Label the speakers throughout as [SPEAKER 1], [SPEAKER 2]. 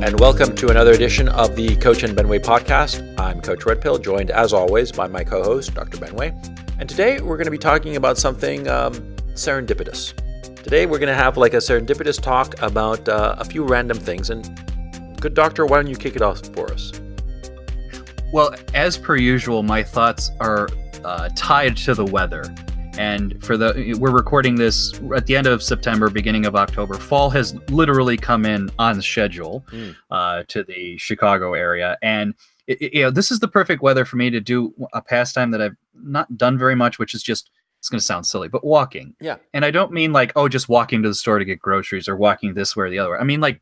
[SPEAKER 1] and welcome to another edition of the Coach and Benway podcast. I'm Coach Redpill, joined as always by my co-host, Dr. Benway. And today we're going to be talking about something serendipitous. Today we're going to have like a serendipitous talk about a few random things. And good doctor, why don't you kick it off for us?
[SPEAKER 2] Well, as per usual, my thoughts are tied to the weather. And we're recording this at the end of September, beginning of October. Fall has literally come in on schedule to the Chicago area. And this is the perfect weather for me to do a pastime that I've not done very much, which is just, it's going to sound silly, but walking.
[SPEAKER 1] Yeah.
[SPEAKER 2] And I don't mean like, just walking to the store to get groceries or walking this way or the other way. I mean like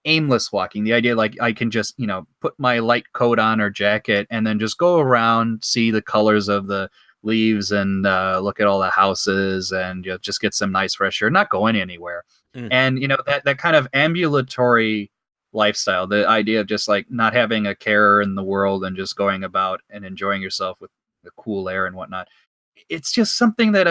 [SPEAKER 2] aimless walking. The idea like I can just, put my light coat on or jacket and then just go around, see the colors of the leaves and look at all the houses and just get some nice fresh air, not going anywhere. And that kind of ambulatory lifestyle, the idea of just like not having a care in the world and just going about and enjoying yourself with the cool air and whatnot. It's just something that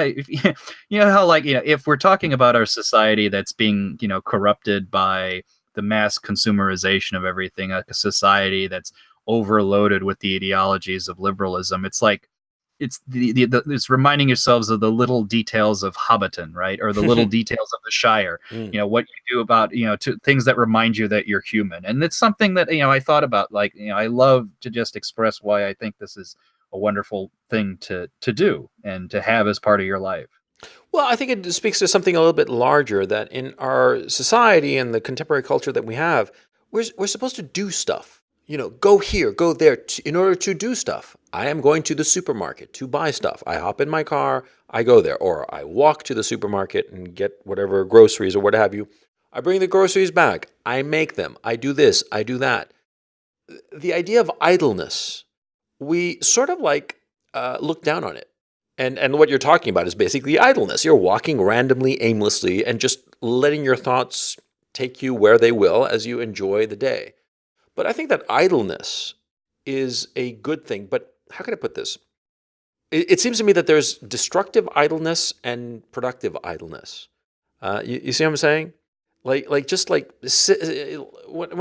[SPEAKER 2] if we're talking about our society that's being corrupted by the mass consumerization of everything, like a society that's overloaded with the ideologies of liberalism, it's like it's it's reminding yourselves of the little details of Hobbiton, right? Or the little details of the Shire. What you do about to things that remind you that you're human. And it's something that I thought about. Like I love to just express why I think this is a wonderful thing to do and to have as part of your life.
[SPEAKER 1] Well, I think it speaks to something a little bit larger, that in our society and the contemporary culture that we have, we're supposed to do stuff. Go here, go there in order to do stuff. I am going to the supermarket to buy stuff. I hop in my car, I go there, or I walk to the supermarket and get whatever groceries or what have you. I bring the groceries back. I make them. I do this. I do that. The idea of idleness, we sort of like look down on it. And what you're talking about is basically idleness. You're walking randomly, aimlessly, and just letting your thoughts take you where they will as you enjoy the day. But I think that idleness is a good thing. But how can I put this? It seems to me that there's destructive idleness and productive idleness. You see what I'm saying? When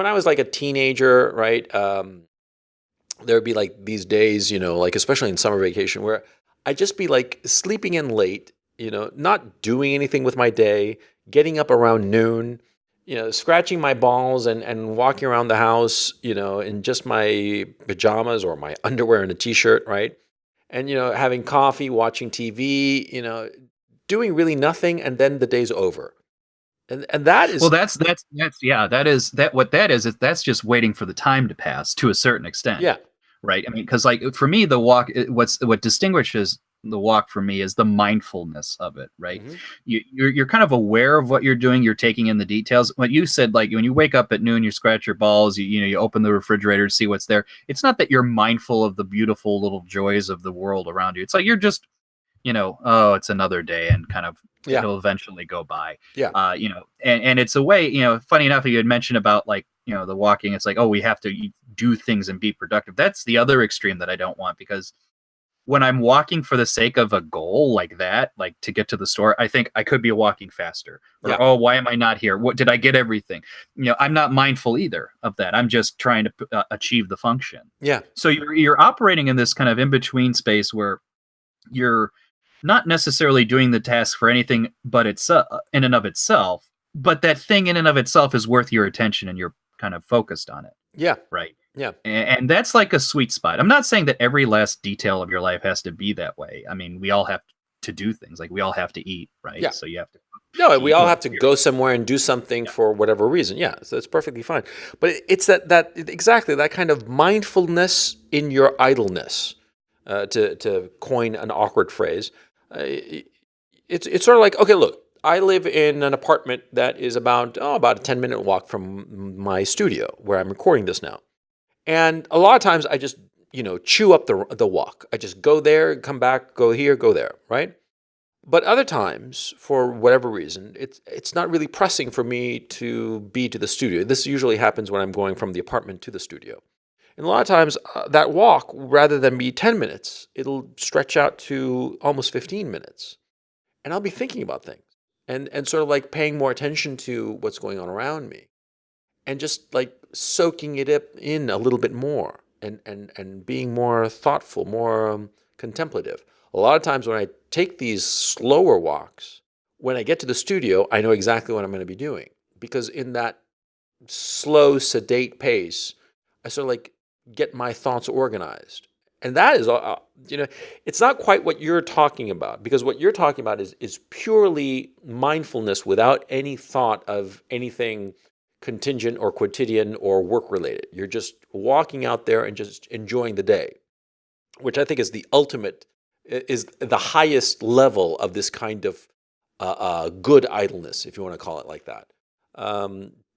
[SPEAKER 1] I was like a teenager, right? There would be like these days, like especially in summer vacation, where I'd just be like sleeping in late, not doing anything with my day, getting up around noon, scratching my balls and walking around the house, in just my pajamas or my underwear and a t-shirt, right? And, having coffee, watching TV, doing really nothing, and then the day's over. And that is...
[SPEAKER 2] Well, that's just waiting for the time to pass to a certain extent.
[SPEAKER 1] Yeah.
[SPEAKER 2] Right. I mean, because like for me, the walk, what distinguishes the walk for me is the mindfulness of it. Right. Mm-hmm. You're kind of aware of what you're doing. You're taking in the details. What you said, like when you wake up at noon, you scratch your balls, you open the refrigerator to see what's there. It's not that you're mindful of the beautiful little joys of the world around you. It's like you're just, it's another day and kind of it'll eventually go by.
[SPEAKER 1] Yeah.
[SPEAKER 2] And it's a way, funny enough, you had mentioned about like, the walking, it's like, we have to do things and be productive. That's the other extreme that I don't want, because when I'm walking for the sake of a goal like that, like to get to the store, I think I could be walking faster. Or, why am I not here? What did I get everything? I'm not mindful either of that. I'm just trying to achieve the function.
[SPEAKER 1] Yeah.
[SPEAKER 2] So you're operating in this kind of in-between space where you're not necessarily doing the task for anything but it's in and of itself, but that thing in and of itself is worth your attention and you're kind of focused on it.
[SPEAKER 1] Yeah.
[SPEAKER 2] Right.
[SPEAKER 1] Yeah.
[SPEAKER 2] And that's like a sweet spot. I'm not saying that every last detail of your life has to be that way. I mean, we all have to do things, like we all have to eat, right?
[SPEAKER 1] Yeah.
[SPEAKER 2] So you have to.
[SPEAKER 1] No, we all have to go somewhere and do something for whatever reason. Yeah. So it's perfectly fine. But it's that exactly that kind of mindfulness in your idleness, to coin an awkward phrase. It's sort of like, okay, look, I live in an apartment that is about a 10-minute walk from my studio where I'm recording this now. And a lot of times I just, chew up the walk. I just go there, come back, go here, go there, right? But other times, for whatever reason, it's not really pressing for me to be to the studio. This usually happens when I'm going from the apartment to the studio. And a lot of times that walk, rather than be 10 minutes, it'll stretch out to almost 15 minutes. And I'll be thinking about things and sort of like paying more attention to what's going on around me. And just like soaking it in a little bit more and being more thoughtful, more contemplative. A lot of times when I take these slower walks, when I get to the studio, I know exactly what I'm going to be doing because in that slow, sedate pace, I sort of like get my thoughts organized. And that is, it's not quite what you're talking about because what you're talking about is purely mindfulness without any thought of anything contingent or quotidian or work related. You're just walking out there and just enjoying the day, which I think is the ultimate, is the highest level of this kind of good idleness, if you want to call it like that.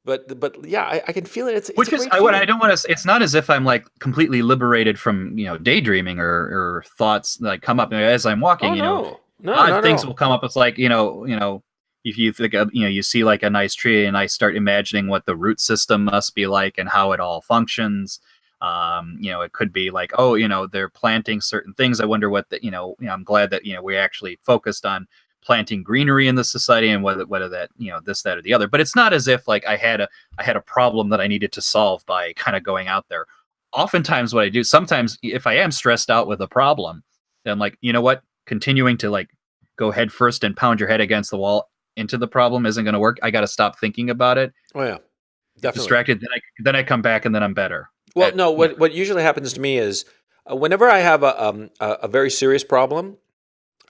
[SPEAKER 1] But yeah, I can feel it. It's
[SPEAKER 2] Which
[SPEAKER 1] a
[SPEAKER 2] is
[SPEAKER 1] great
[SPEAKER 2] what I
[SPEAKER 1] feeling.
[SPEAKER 2] don't want to. It's not as if I'm like completely liberated from daydreaming or thoughts like come up as I'm
[SPEAKER 1] Oh
[SPEAKER 2] walking.
[SPEAKER 1] no, no,
[SPEAKER 2] Odd
[SPEAKER 1] not at
[SPEAKER 2] things
[SPEAKER 1] all.
[SPEAKER 2] will come up. It's like if you think of, you see like a nice tree and I start imagining what the root system must be like and how it all functions. It could be like, oh, they're planting certain things. I wonder what I'm glad that we actually focused on planting greenery in the society and whether that this, that, or the other. But it's not as if like I had a problem that I needed to solve by kind of going out there. Oftentimes what I do, sometimes if I am stressed out with a problem, then I'm like, you know what, continuing to like go head first and pound your head against the wall into the problem isn't going to work. I got to stop thinking about it,
[SPEAKER 1] Oh yeah,
[SPEAKER 2] get
[SPEAKER 1] definitely.
[SPEAKER 2] distracted, then I come back and then I'm better
[SPEAKER 1] Well,
[SPEAKER 2] at
[SPEAKER 1] no, what usually happens to me is whenever I have a very serious problem,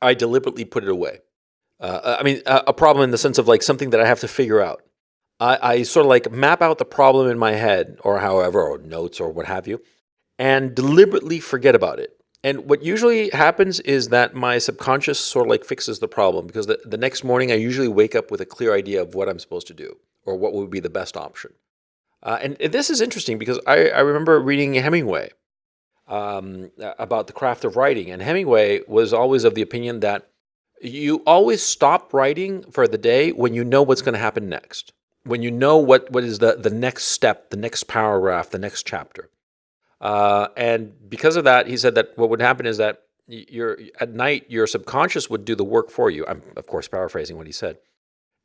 [SPEAKER 1] I deliberately put it away. I mean, a problem in the sense of like something that I have to figure out. I sort of like map out the problem in my head or however, or notes or what have you, and deliberately forget about it. And what usually happens is that my subconscious sort of like fixes the problem because the next morning I usually wake up with a clear idea of what I'm supposed to do or what would be the best option. And this is interesting because I remember reading Hemingway about the craft of writing. And Hemingway was always of the opinion that you always stop writing for the day when you know what's going to happen next, when you know what is the next step, the next paragraph, the next chapter. And because of that, he said that what would happen is that at night, your subconscious would do the work for you. I'm, of course, paraphrasing what he said.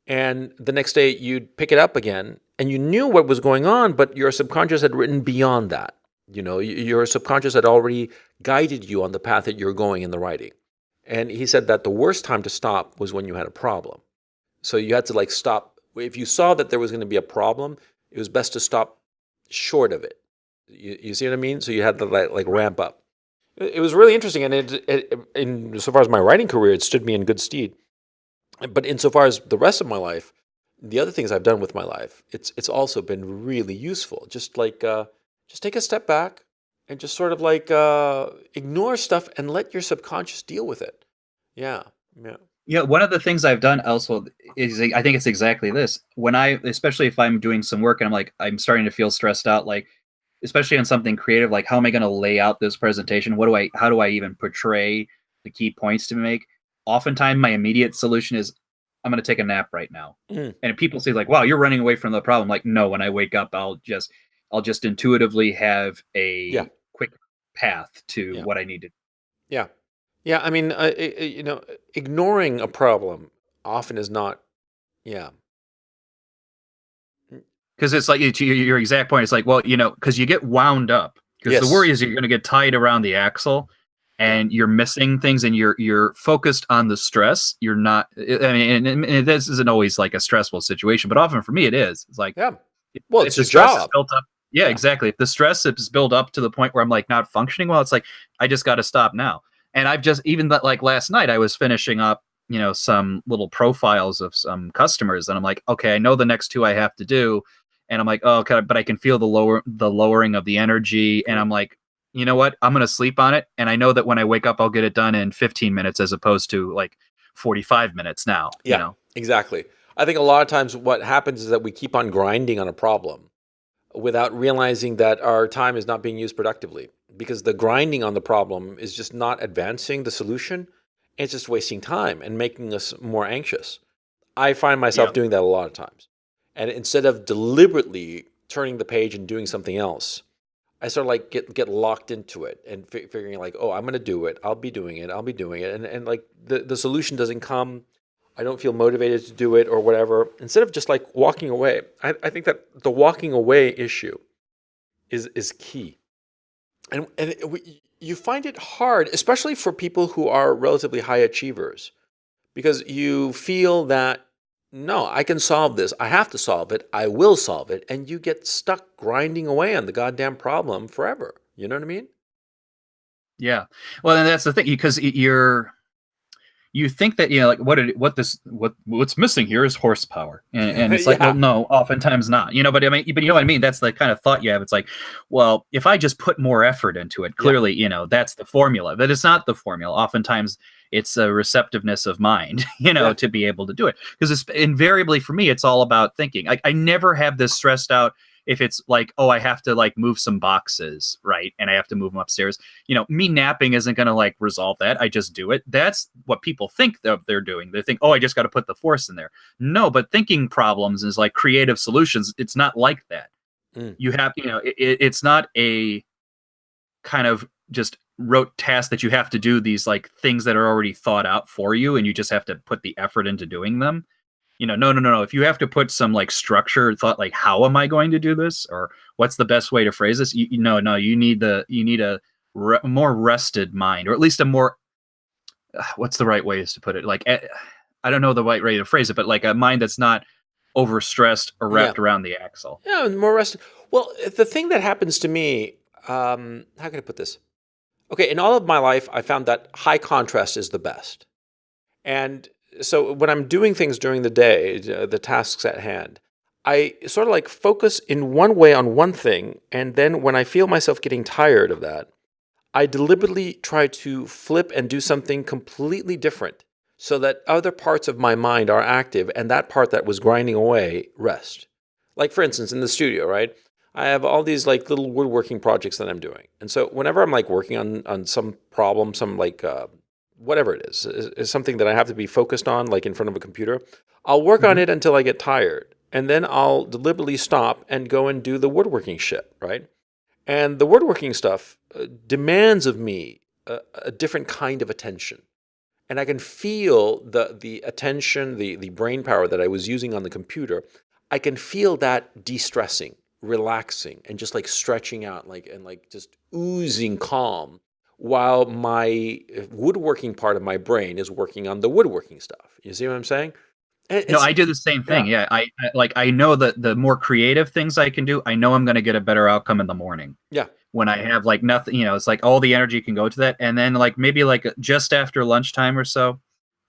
[SPEAKER 1] And the next day, you'd pick it up again, and you knew what was going on, but your subconscious had written beyond that. Your subconscious had already guided you on the path that you're going in the writing. And he said that the worst time to stop was when you had a problem. So you had to like stop. If you saw that there was going to be a problem, it was best to stop short of it. You see what I mean? So you had to like ramp up. It was really interesting, and in so far as my writing career, it stood me in good stead. But insofar as the rest of my life, the other things I've done with my life, it's also been really useful. Just take a step back and just sort of like ignore stuff and let your subconscious deal with it. Yeah, yeah,
[SPEAKER 2] one of the things I've done also is I think it's exactly this. Especially if I'm doing some work and I'm starting to feel stressed out, like especially on something creative, like how am I going to lay out this presentation? How do I even portray the key points to make? Oftentimes my immediate solution is I'm going to take a nap right now.
[SPEAKER 1] mm,
[SPEAKER 2] And if people say like, wow, you're running away from the problem. Like, no, when I wake up, I'll just intuitively have
[SPEAKER 1] yeah,
[SPEAKER 2] a quick path to
[SPEAKER 1] yeah,
[SPEAKER 2] what I need to.
[SPEAKER 1] yeah, yeah. I mean, ignoring a problem often is not. Yeah, mm,
[SPEAKER 2] Because it's like to your exact point. It's like, well, because you get wound up. Because the worry
[SPEAKER 1] yes,
[SPEAKER 2] is you're going to get tied around the axle,
[SPEAKER 1] yeah,
[SPEAKER 2] and you're missing things, and you're focused on the stress. You're not. I mean, and this isn't always like a stressful situation, but often for me it is. It's like
[SPEAKER 1] yeah. Well,
[SPEAKER 2] if
[SPEAKER 1] it's
[SPEAKER 2] the
[SPEAKER 1] your
[SPEAKER 2] stress is
[SPEAKER 1] job.
[SPEAKER 2] built up. Yeah,
[SPEAKER 1] Yeah,
[SPEAKER 2] exactly. If the stress is built up to the point where I'm like not functioning well, it's like I just got to stop now. And I've just even that like last night I was finishing up some little profiles of some customers, and I'm like, okay, I know the next two I have to do, and I'm like, oh, okay, but I can feel the lowering of the energy, and
[SPEAKER 1] mm,
[SPEAKER 2] I'm like, you know what, I'm gonna sleep on it, and I know that when I wake up I'll get it done in 15 minutes as opposed to like 45 minutes now.
[SPEAKER 1] yeah, exactly. I think a lot of times what happens is that we keep on grinding on a problem without realizing that our time is not being used productively because the grinding on the problem is just not advancing the solution. It's just wasting time and making us more anxious. I find myself
[SPEAKER 2] Yep.
[SPEAKER 1] doing that a lot of times. And instead of deliberately turning the page and doing something else, I sort of like get locked into it and figuring like, oh, I'm going to do it. I'll be doing it. I'll be doing it. And like the solution doesn't come. I don't feel motivated to do it or whatever. Instead of just like walking away, I think that the walking away issue is key. You find it hard, especially for people who are relatively high achievers, because you feel that, no, I can solve this. I have to solve it. I will solve it. And you get stuck grinding away on the goddamn problem forever. You know what I mean?
[SPEAKER 2] Yeah. Well, and that's the thing, because you think that, like what's missing here is horsepower, and it's like, well,
[SPEAKER 1] Yeah.
[SPEAKER 2] no, oftentimes not, but I mean, but you know what I mean. That's the kind of thought you have. It's like, well, if I just put more effort into it,
[SPEAKER 1] Yeah.
[SPEAKER 2] clearly, that's the formula. But it's not the formula. Oftentimes, it's a receptiveness of mind,
[SPEAKER 1] Yeah.
[SPEAKER 2] to be able to do it. Because it's invariably for me, it's all about thinking. I never have this stressed out. If it's like, oh, I have to like move some boxes, right? And I have to move them upstairs. Me napping isn't going to like resolve that. I just do it. That's what people think they're doing. They think, oh, I just got to put the force in there. No, but thinking problems is like creative solutions. It's not like that.
[SPEAKER 1] Mm.
[SPEAKER 2] You have, it's not a kind of just rote task that you have to do these like things that are already thought out for you, and you just have to put the effort into doing them. No. If you have to put some like structure thought, like how am I going to do this, or what's the best way to phrase this? No. You need a more rested mind, or at least a more what's the right way is to put it? Like I don't know the right way to phrase it, but like a mind that's not overstressed or
[SPEAKER 1] Yeah.
[SPEAKER 2] wrapped around the axle.
[SPEAKER 1] Yeah. More rested. Well, the thing that happens to me, how can I put this? Okay. In all of my life, I found that high contrast is the best. And so when I'm doing things during the day, the tasks at hand, I sort of like focus in one way on one thing. And then when I feel myself getting tired of that, I deliberately try to flip and do something completely different so that other parts of my mind are active and that part that was grinding away rest. Like, for instance, in the studio, right? I have all these like little woodworking projects that I'm doing. And so whenever I'm like working on some problem, some like whatever it is something that I have to be focused on, like in front of a computer, I'll work on
[SPEAKER 2] Mhm.
[SPEAKER 1] it until I get tired. And then I'll deliberately stop and go and do the woodworking shit, right? And the woodworking stuff demands of me a different kind of attention. And I can feel the attention, the brain power that I was using on the computer. I can feel that de-stressing, relaxing, and just like stretching out, like just oozing calm, while my woodworking part of my brain is working on the woodworking stuff. You see what I'm saying?
[SPEAKER 2] No,
[SPEAKER 1] It's
[SPEAKER 2] I do the same thing.
[SPEAKER 1] yeah,
[SPEAKER 2] Yeah, I know that the more creative things I can do, I know I'm going to get a better outcome in the morning.
[SPEAKER 1] yeah,
[SPEAKER 2] When I have like nothing, it's like all the energy can go to that. And then like maybe like just after lunchtime or so,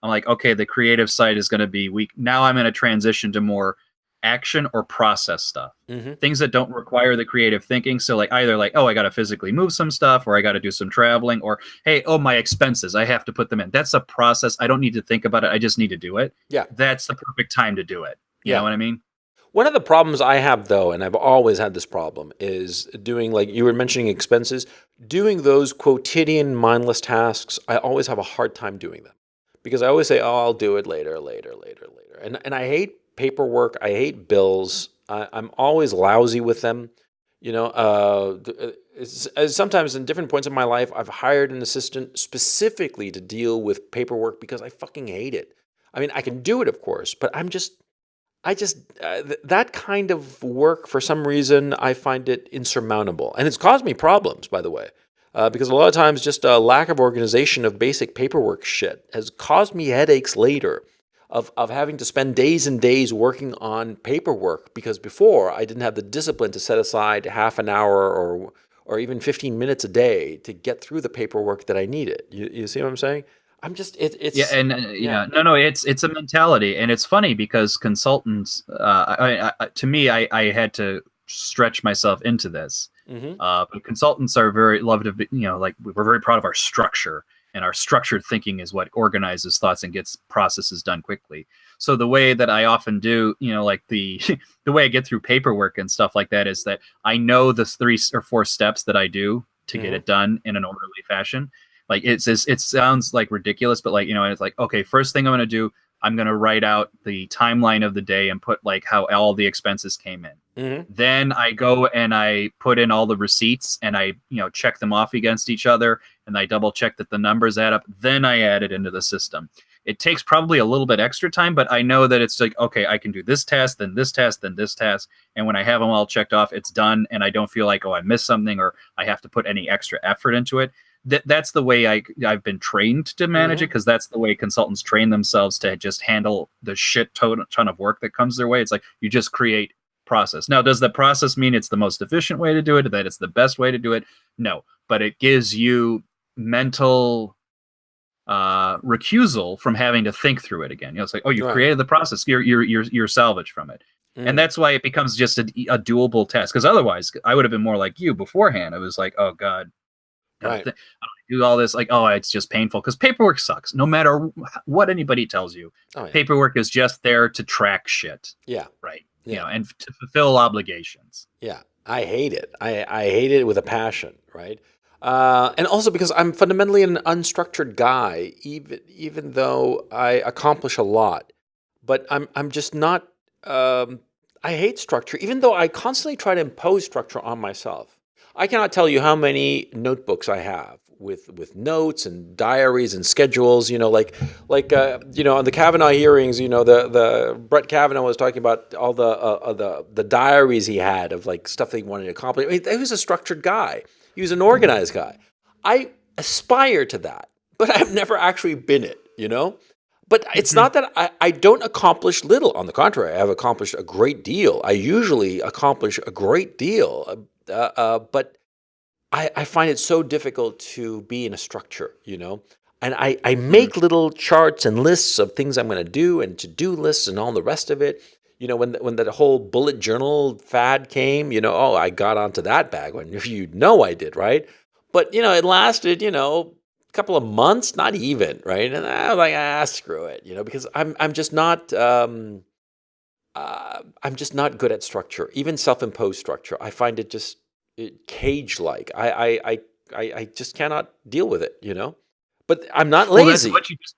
[SPEAKER 2] I'm like, okay, the creative side is going to be weak. Now I'm going to transition to more action or process stuff.
[SPEAKER 1] hmm,
[SPEAKER 2] Things that don't require the creative thinking. So like either like, oh, I got to physically move some stuff, or I got to do some traveling, or hey, oh, my expenses, I have to put them in. That's a process. I don't need to think about it. I just need to do it.
[SPEAKER 1] yeah,
[SPEAKER 2] That's the perfect time to do it. You know
[SPEAKER 1] yeah.
[SPEAKER 2] what I mean?
[SPEAKER 1] One of the problems I have, though, and I've always had this problem, is doing, like you were mentioning, expenses, doing those quotidian mindless tasks. I always have a hard time doing them because I always say, oh, I'll do it later, later, later, later. And I hate paperwork. I hate bills. I'm always lousy with them. Sometimes in different points of my life, I've hired an assistant specifically to deal with paperwork because I fucking hate it. I mean, I can do it, of course, but that kind of work, for some reason, I find it insurmountable. And it's caused me problems, by the way, because a lot of times just a lack of organization of basic paperwork shit has caused me headaches later of having to spend days and days working on paperwork because before I didn't have the discipline to set aside half an hour or even 15 minutes a day to get through the paperwork that I needed. You see what I'm saying?
[SPEAKER 2] Yeah,
[SPEAKER 1] It's
[SPEAKER 2] and
[SPEAKER 1] yeah.
[SPEAKER 2] no, it's a mentality, and it's funny because consultants, to me, I had to stretch myself into this.
[SPEAKER 1] Hmm.
[SPEAKER 2] But consultants are very love to be, like we're very proud of our structure, and our structured thinking is what organizes thoughts and gets processes done quickly. So the way that I often do, like the the way I get through paperwork and stuff like that is that I know the 3 or 4 steps that I do to get
[SPEAKER 1] Hmm.
[SPEAKER 2] it done in an orderly fashion. Like it sounds like ridiculous, but like, it's like, okay, first thing I'm going to do, I'm going to write out the timeline of the day and put like how all the expenses came in.
[SPEAKER 1] Hmm.
[SPEAKER 2] Then I go and I put in all the receipts and I, check them off against each other, and I double check that the numbers add up. Then I add it into the system. It takes probably a little bit extra time, but I know that it's like, okay, I can do this task, then this task, then this task. And when I have them all checked off, it's done. And I don't feel like, oh, I missed something or I have to put any extra effort into it. That's the way I've been trained to manage it, because that's the way consultants train themselves to just handle the ton of work that comes their way. It's like you just create process. Now, does the process mean it's the most efficient way to do it, that it's the best way to do it? No, but it gives you mental recusal from having to think through it again. It's like, oh, you've created the process. You're salvaged from it. And that's why it becomes just a doable task. Because otherwise, I would have been more like you beforehand. I was like, oh God, I do all this. Like, oh, it's just painful. Because paperwork sucks. No matter what anybody tells you, paperwork is just there to track shit.
[SPEAKER 1] Yeah.
[SPEAKER 2] Right. And to fulfill obligations.
[SPEAKER 1] Yeah. I hate it. I hate it with a passion. Right. And also because I'm fundamentally an unstructured guy, even though I accomplish a lot, but I'm just not. I hate structure, even though I constantly try to impose structure on myself. I cannot tell you how many notebooks I have with notes and diaries and schedules. On the Kavanaugh hearings, the Brett Kavanaugh was talking about all the diaries he had of like stuff that he wanted to accomplish. I mean, he was a structured guy. He was an organized guy. I aspire to that, but I've never actually been it, But it's not that I don't accomplish little. On the contrary, I have accomplished a great deal. I usually accomplish a great deal, but I find it so difficult to be in a structure, And I make little charts and lists of things I'm going to do and to-do lists and all the rest of it. When the whole bullet journal fad came, I got onto that bandwagon. I did, right? But, it lasted, a couple of months, not even, right? And I was like, screw it, because I'm just not good at structure, even self-imposed structure. I find it just cage-like. I just cannot deal with it, But I'm not lazy.
[SPEAKER 2] Well, that's what you just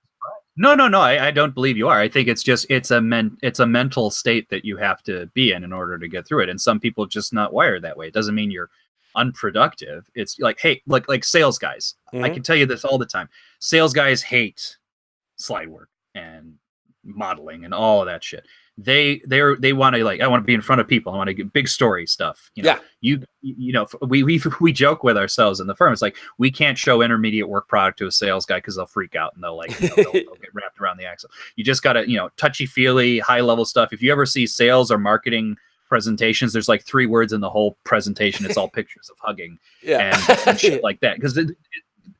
[SPEAKER 2] No, I don't believe you are. I think it's a mental state that you have to be in order to get through it. And some people just not wired that way. It doesn't mean you're unproductive. It's like, hey, like sales guys. I can tell you this all the time. Sales guys hate slide work and modeling and all of that shit. They want to I want to be in front of people. I want to get big story stuff. We joke with ourselves in the firm. It's like, we can't show intermediate work product to a sales guy because they'll freak out and they'll they'll get wrapped around the axle. You just got to, touchy feely, high level stuff. If you ever see sales or marketing presentations, there's like 3 words in the whole presentation. It's all pictures of hugging and shit like that. Because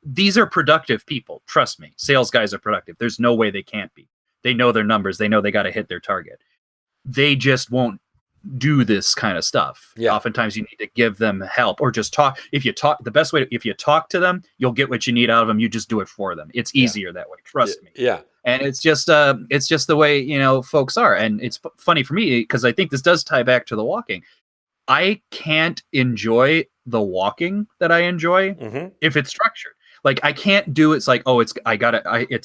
[SPEAKER 2] these are productive people. Trust me. Sales guys are productive. There's no way they can't be. They know their numbers. They know they got to hit their target. They just won't do this kind of stuff. Yeah. Oftentimes you need to give them help or just talk. If you talk to them, you'll get what you need out of them. You just do it for them. It's easier that way. Trust me.
[SPEAKER 1] Yeah.
[SPEAKER 2] And it's just the way, folks are. And it's funny for me because I think this does tie back to the walking. I can't enjoy the walking that I enjoy if it's structured. Like, I can't do it's like, oh, it's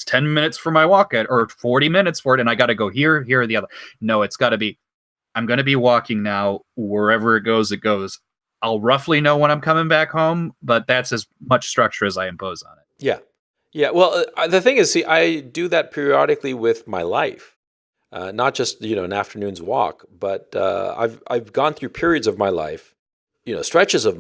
[SPEAKER 2] 10 minutes for my walk or 40 minutes for it, and I got to go here, or the other. No, it's got to be, I'm going to be walking now. Wherever it goes, it goes. I'll roughly know when I'm coming back home, but that's as much structure as I impose on it.
[SPEAKER 1] Yeah. Yeah. Well, the thing is, see, I do that periodically with my life, not just, an afternoon's walk, but I've gone through periods of my life, stretches of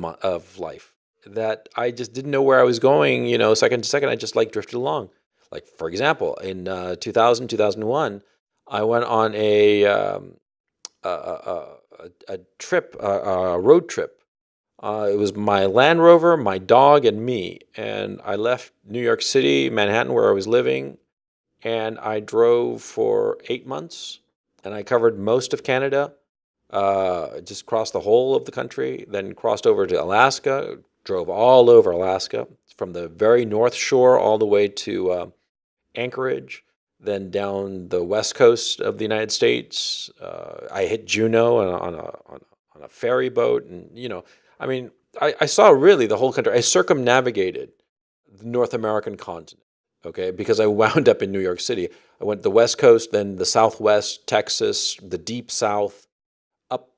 [SPEAKER 1] life, that I just didn't know where I was going, second to second. I just drifted along. Like, for example, in 2001, I went on a trip, a road trip. It was my Land Rover, my dog, and me. And I left New York City, Manhattan, where I was living, and I drove for 8 months, and I covered most of Canada, just crossed the whole of the country, then crossed over to Alaska, drove all over Alaska, from the very North Shore all the way to Anchorage, then down the west coast of the United States. I hit Juneau on a ferry boat, and I saw really the whole country. I circumnavigated the North American continent, okay, because I wound up in New York City. I went the west coast, then the southwest, Texas, the deep south, up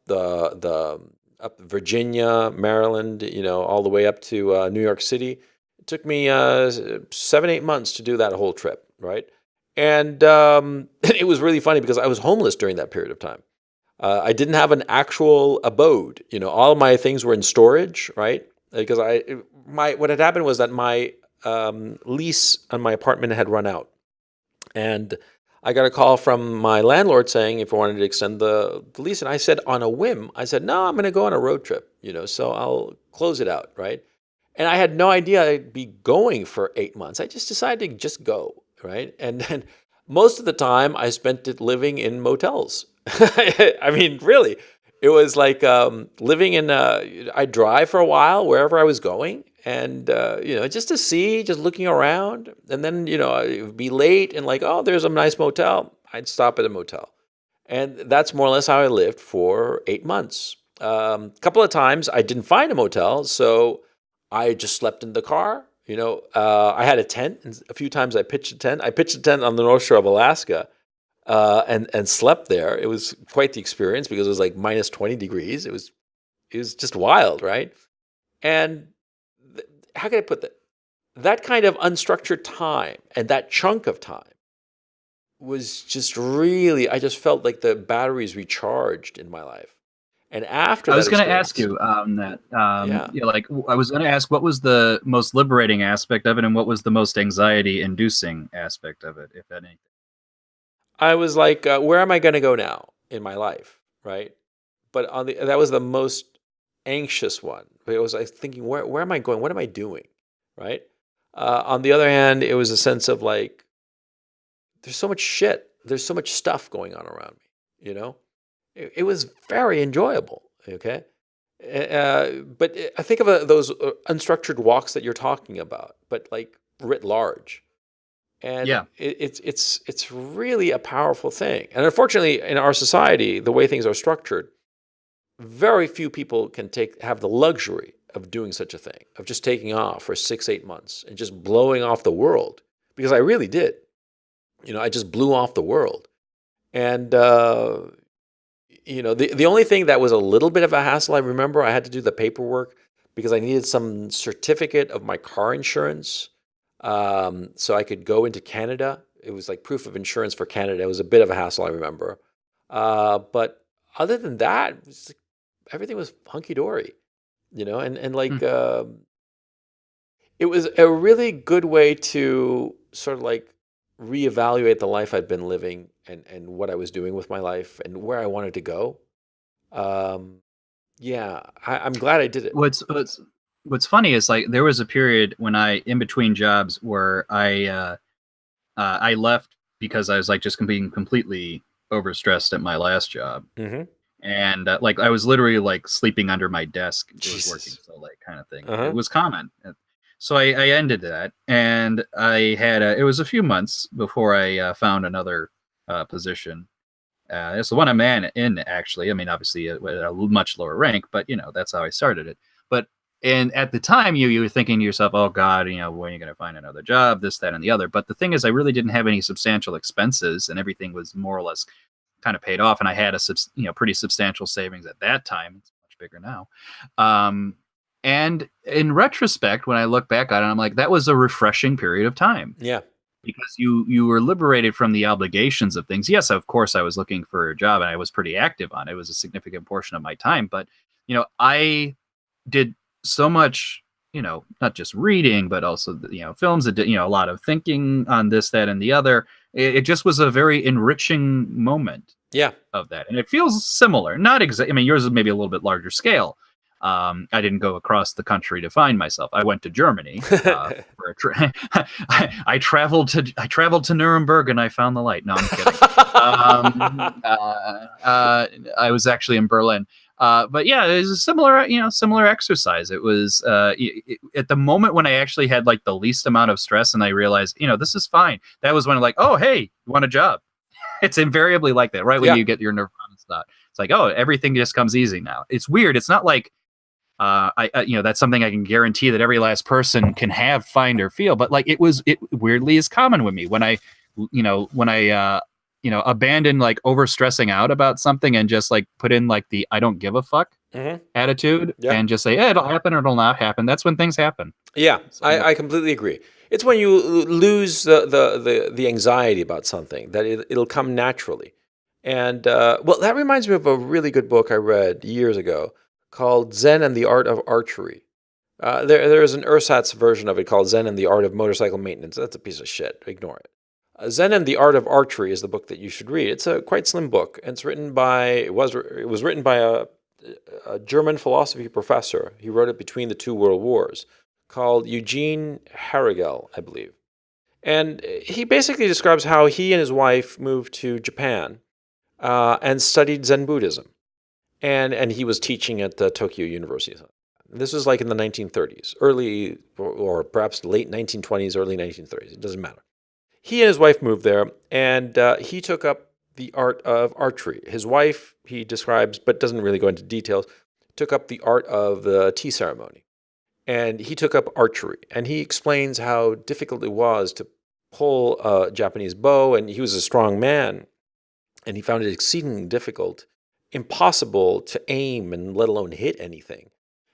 [SPEAKER 1] up Virginia, Maryland, all the way up to New York City. It took me 7-8 months to do that whole trip, right? And it was really funny because I was homeless during that period of time. I didn't have an actual abode. All of my things were in storage, right? Because what had happened was that my lease on my apartment had run out, and I got a call from my landlord saying if I wanted to extend the lease, and I said on a whim, I said no, I'm going to go on a road trip, so I'll close it out, right? And I had no idea I'd be going for 8 months. I just decided to just go, right? And then most of the time I spent it living in motels. I mean, really, it was like living in. I'd drive for a while wherever I was going, and just to see, just looking around, and then it would be late, and like, oh, there's a nice motel. I'd stop at a motel, and that's more or less how I lived for 8 months. A couple of times I didn't find a motel, so I just slept in the car. I had a tent, and a few times I pitched a tent. I pitched a tent on the North Shore of Alaska, and slept there. It was quite the experience because it was like minus 20 degrees. It was just wild, right? And how can I put that? That kind of unstructured time and that chunk of time was just really, I just felt like the batteries recharged in my life. And after
[SPEAKER 2] I
[SPEAKER 1] that
[SPEAKER 2] was going to ask
[SPEAKER 1] experience,
[SPEAKER 2] you that.
[SPEAKER 1] yeah,
[SPEAKER 2] I was going to ask what was the most liberating aspect of it, and what was the most anxiety-inducing aspect of it, if any.
[SPEAKER 1] I was like, where am I going to go now in my life, right? But that was the most anxious one. I was like thinking, where am I going? What am I doing, right? On the other hand, it was a sense of like, there's so much shit, there's so much stuff going on around me. It was very enjoyable. Okay, but I think of those unstructured walks that you're talking about, but like writ large. And
[SPEAKER 2] Yeah.
[SPEAKER 1] it's really a powerful thing. And unfortunately, in our society, the way things are structured, very few people can have the luxury of doing such a thing, of just taking off for 6, 8 months and just blowing off the world. Because I really did. I just blew off the world. And the only thing that was a little bit of a hassle, I remember I had to do the paperwork because I needed some certificate of my car insurance. So I could go into Canada. It was like proof of insurance for Canada. It was a bit of a hassle, I remember. But other than that, everything was hunky dory, and like
[SPEAKER 2] Hmm.
[SPEAKER 1] it was a really good way to sort of like reevaluate the life I'd been living and what I was doing with my life and where I wanted to go. Um, yeah, I'm glad I did it.
[SPEAKER 2] What's funny is like there was a period when in between jobs where I left because I was like just being completely overstressed at my last job,
[SPEAKER 1] Hmm.
[SPEAKER 2] and like I was literally like sleeping under my desk. It was working,
[SPEAKER 1] Jesus.
[SPEAKER 2] so like kind of thing. It
[SPEAKER 1] Uh-huh.
[SPEAKER 2] was common. So I ended that, and I had it was a few months before I found another position. It's the one I'm in actually. I mean, obviously at a much lower rank, but that's how I started it. But and at the time, you were thinking to yourself, "Oh God, when are you going to find another job? This, that, and the other." But the thing is, I really didn't have any substantial expenses, and everything was more or less kind of paid off. And I had pretty substantial savings at that time. It's much bigger now. Um, and in retrospect, when I look back on it, I'm like, that was a refreshing period of time
[SPEAKER 1] Yeah.
[SPEAKER 2] because you were liberated from the obligations of things. Yes, of course, I was looking for a job and I was pretty active on it. It was a significant portion of my time, but I did so much, not just reading, but also films. That did, a lot of thinking on this, that, and the other. It just was a very enriching moment
[SPEAKER 1] Yeah.
[SPEAKER 2] of that, and it feels similar. Not exactly. I mean, yours is maybe a little bit larger scale. I didn't go across the country to find myself. I went to Germany for a I traveled to Nuremberg and I found the light. No, I'm kidding. I was actually in Berlin. But yeah, it was a similar exercise. It was at the moment when I actually had like the least amount of stress, and I realized, this is fine. That was when I'm like, oh hey, you want a job? It's invariably like that, right? When
[SPEAKER 1] Yeah.
[SPEAKER 2] you get your nirvana thought, it's like, oh, everything just comes easy now. It's weird. It's not like that's something I can guarantee that every last person can have, find, or feel. But like it weirdly is common with me when I abandon like over stressing out about something and just like put in like the I don't give a fuck
[SPEAKER 1] Hmm.
[SPEAKER 2] attitude
[SPEAKER 1] Yeah.
[SPEAKER 2] and just say, yeah, it'll happen or it'll not happen. That's when things happen.
[SPEAKER 1] Yeah,
[SPEAKER 2] So,
[SPEAKER 1] I completely agree. It's when you lose the anxiety about something that it'll come naturally. And well, that reminds me of a really good book I read years ago called Zen and the Art of Archery. There's an ersatz version of it called Zen and the Art of Motorcycle Maintenance. That's a piece of shit. Ignore it. Zen and the Art of Archery is the book that you should read. It's a quite slim book, and it was written by a German philosophy professor. He wrote it between the two world wars, called Eugene Harigel, I believe. And he basically describes how he and his wife moved to Japan and studied Zen Buddhism. And he was teaching at the Tokyo University. This was like in the 1930s, early or perhaps late 1920s, early 1930s. It doesn't matter. He and his wife moved there, and he took up the art of archery. His wife, he describes, but doesn't really go into details, took up the art of the tea ceremony. And he took up archery. And he explains how difficult it was to pull a Japanese bow, and he was a strong man, and he found it exceedingly difficult, impossible to aim and let alone hit anything.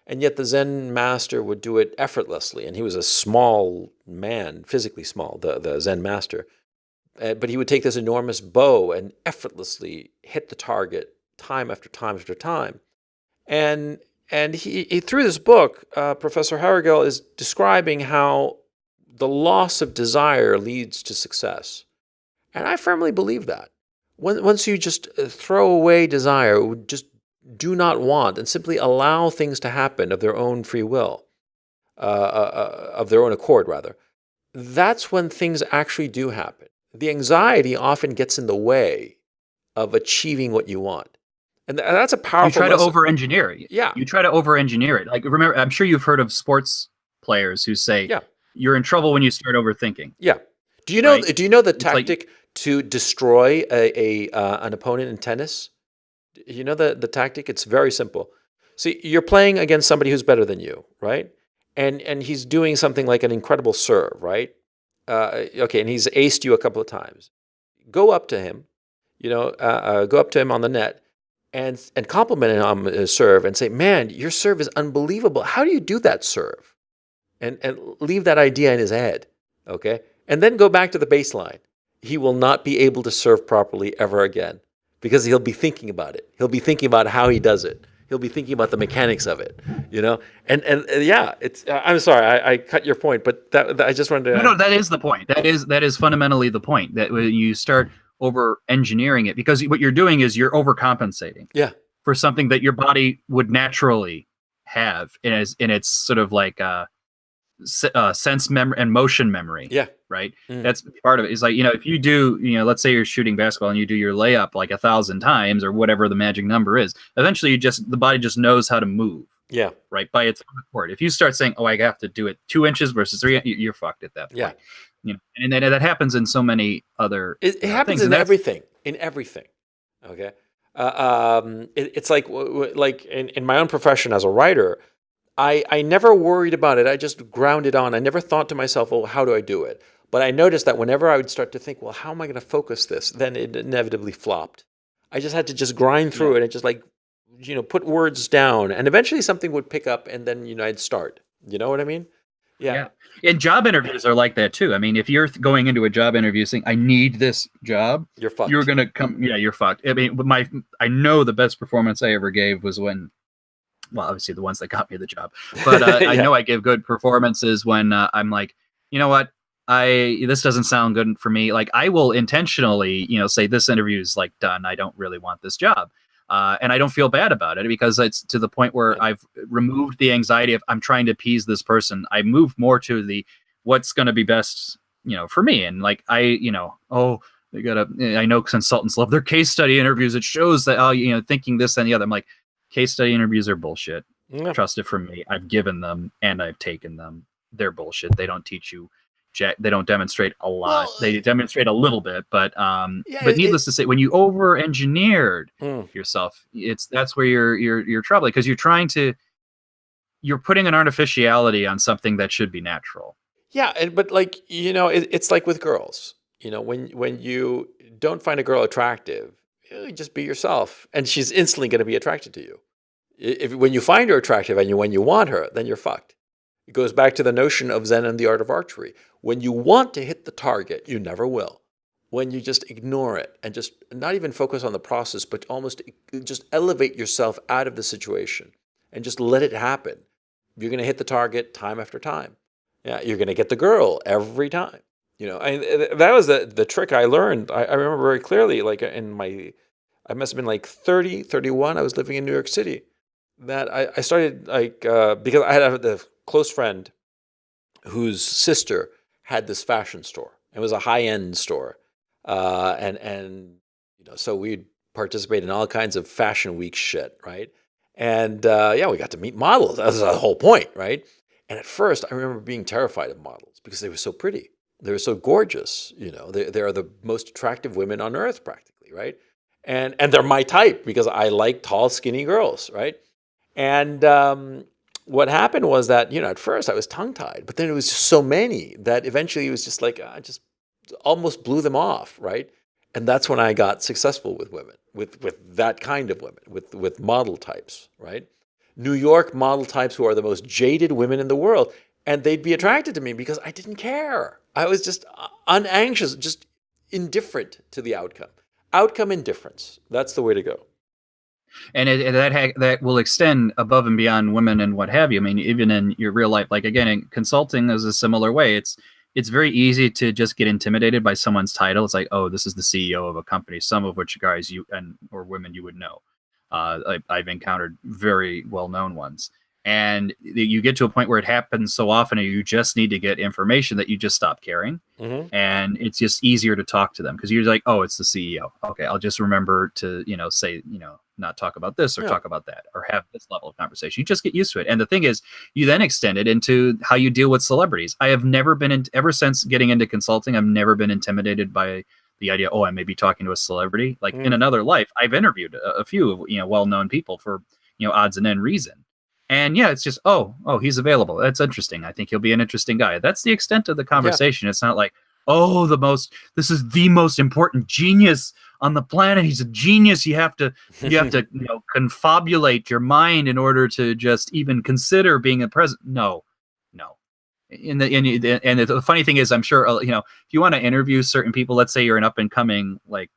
[SPEAKER 1] And yet the Zen master would do it effortlessly. And he was a small man, physically small, the Zen master. But he would take this enormous bow and effortlessly hit the target time after time after time. And he through this book, Professor Harigel is describing how the loss of desire leads to success. And I firmly believe that. Once you just throw away desire, just do not want, and simply allow things to happen of their own free will, of their own accord, rather, that's when things actually do happen. The anxiety often gets in the way of achieving what you want. And that's a powerful
[SPEAKER 2] You try
[SPEAKER 1] lesson.
[SPEAKER 2] to over-engineer it.
[SPEAKER 1] Yeah.
[SPEAKER 2] You try to over-engineer it. Like, remember, I'm sure you've heard of sports players who say,
[SPEAKER 1] Yeah.
[SPEAKER 2] you're in trouble when you start overthinking.
[SPEAKER 1] Yeah. Do you know?
[SPEAKER 2] Right?
[SPEAKER 1] Do you know the
[SPEAKER 2] It's like-
[SPEAKER 1] tactic to destroy an opponent in tennis? You know the tactic? It's very simple. See, you're playing against somebody who's better than you, right? And he's doing something like an incredible serve, right? Okay, and he's aced you a couple of times. Go up to him, go up to him on the net, and compliment him on his serve and say, "Man, your serve is unbelievable. How do you do that serve?" And leave that idea in his head, okay? And then go back to the baseline. He will not be able to serve properly ever again because he'll be thinking about it. He'll be thinking about how he does it. He'll be thinking about the mechanics of it, And yeah, it's. I'm sorry, I cut your point, but that I just wanted to.
[SPEAKER 2] No, that is the point. That is fundamentally the point. That when you start over-engineering it, because what you're doing is you're overcompensating.
[SPEAKER 1] Yeah.
[SPEAKER 2] For something that your body would naturally have, in its sort of like sense memory and motion memory.
[SPEAKER 1] Yeah.
[SPEAKER 2] Right.
[SPEAKER 1] Mm.
[SPEAKER 2] That's part of it. Is like, if you do, let's say you're shooting basketball and you do your layup like 1,000 times or whatever the magic number is, eventually the body just knows how to move.
[SPEAKER 1] Yeah.
[SPEAKER 2] Right. By its own accord. If you start saying, "Oh, I have to do it 2 inches versus 3," you're fucked at that point.
[SPEAKER 1] Yeah.
[SPEAKER 2] And that happens in so many other.
[SPEAKER 1] It happens
[SPEAKER 2] things.
[SPEAKER 1] in everything. In everything. Okay. It's like in my own profession as a writer, I never worried about it. I just ground it on. I never thought to myself, "Oh, how do I do it?" But I noticed that whenever I would start to think, "Well, how am I going to focus this?" Then it inevitably flopped. I just had to just grind through it and just put words down, and eventually something would pick up, and then I'd start. You know what I mean? Yeah.
[SPEAKER 2] And job interviews are like that too. I mean, if you're going into a job interview saying, "I need this job,"
[SPEAKER 1] You're fucked.
[SPEAKER 2] You're gonna come. Yeah, you're fucked. I mean, I know the best performance I ever gave was when. Well, obviously the ones that got me the job, but I know I give good performances when I'm like, you know what, this doesn't sound good for me. Like, I will intentionally, say this interview is like done. I don't really want this job, and I don't feel bad about it because it's to the point where I've removed the anxiety of I'm trying to appease this person. I moved more to the what's going to be best, for me. And like I know consultants love their case study interviews. It shows that thinking this and the other. I'm like, case study interviews are bullshit.
[SPEAKER 1] Yeah.
[SPEAKER 2] Trust it from me. I've given them and I've taken them. They're bullshit. They don't teach you. They don't demonstrate a lot.
[SPEAKER 1] Well,
[SPEAKER 2] they demonstrate a little bit, but needless to say, when you over-engineered yourself, that's where you're troubling because you're putting an artificiality on something that should be natural.
[SPEAKER 1] Yeah, but it's like with girls. When you don't find a girl attractive, you just be yourself, and she's instantly going to be attracted to you. When you find her attractive and when you want her, then you're fucked. It goes back to the notion of Zen and the art of archery. When you want to hit the target, you never will. When you just ignore it and just not even focus on the process, but almost just elevate yourself out of the situation and just let it happen, you're going to hit the target time after time. Yeah, you're going to get the girl every time. That was the trick I learned. I remember very clearly, like I must have been like 30, 31. I was living in New York City. That I started because I had a close friend whose sister had this fashion store. It was a high-end store. So we'd participate in all kinds of fashion week shit, right? And we got to meet models. That was the whole point, right? And at first, I remember being terrified of models because they were so pretty. They were so gorgeous. They are the most attractive women on earth, practically, right? And they're my type because I like tall, skinny girls, right? And what happened was that, at first I was tongue-tied, but then it was just so many that eventually it was just like, I just almost blew them off, right? And that's when I got successful with women, with that kind of women, with model types, right? New York model types who are the most jaded women in the world, and they'd be attracted to me because I didn't care. I was just unanxious, just indifferent to the outcome. Outcome indifference. That's the way to go.
[SPEAKER 2] And that will extend above and beyond women and what have you. I mean, even in your real life, like again, in consulting is a similar way. It's very easy to just get intimidated by someone's title. It's like, oh, this is the CEO of a company, some of which guys or women you would know. I've encountered very well-known ones. And you get to a point where it happens so often and you just need to get information that you just stop caring. Mm-hmm. And it's just easier to talk to them because you're like, oh, it's the CEO. Okay, I'll just remember to, say, not talk about this or talk about that or have this level of conversation. You just get used to it. And the thing is, you then extend it into how you deal with celebrities. I have never been, ever since getting into consulting, I've never been intimidated by the idea, oh, I may be talking to a celebrity. Like in another life, I've interviewed a few, well-known people for, odds and end reason. And it's just, oh, he's available. That's interesting. I think he'll be an interesting guy. That's the extent of the conversation. It's not like, oh, this is the most important genius on the planet. He's a genius. You have to confabulate your mind in order to just even consider being a president. No. And the funny thing is, I'm sure, if you want to interview certain people, let's say you're an up and coming, like,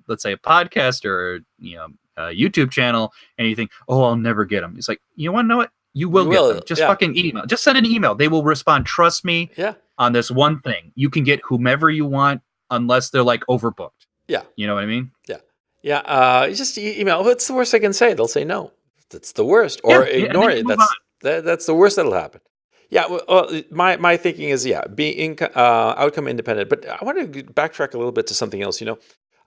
[SPEAKER 2] let's say a podcast or, a YouTube channel, and you think, oh, I'll never get them. It's like, you want to know what? You will get them. Just fucking email. Just send an email. They will respond. Trust me on this one thing. You can get whomever you want unless they're like overbooked.
[SPEAKER 1] Yeah.
[SPEAKER 2] You know what I mean?
[SPEAKER 1] Yeah. Yeah. You just email. What's the worst I can say? They'll say no. That's the worst. Or ignore it. That's the worst that'll happen. Yeah. Well, my thinking is, being outcome independent. But I want to backtrack a little bit to something else.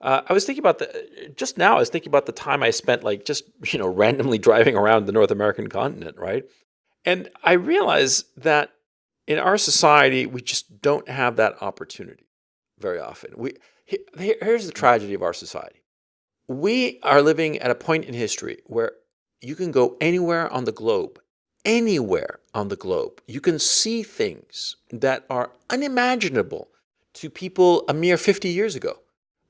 [SPEAKER 1] I was thinking about the time I spent randomly driving around the North American continent, right? And I realized that in our society, we just don't have that opportunity very often. Here's the tragedy of our society. We are living at a point in history where you can go anywhere on the globe. You can see things that are unimaginable to people a mere 50 years ago.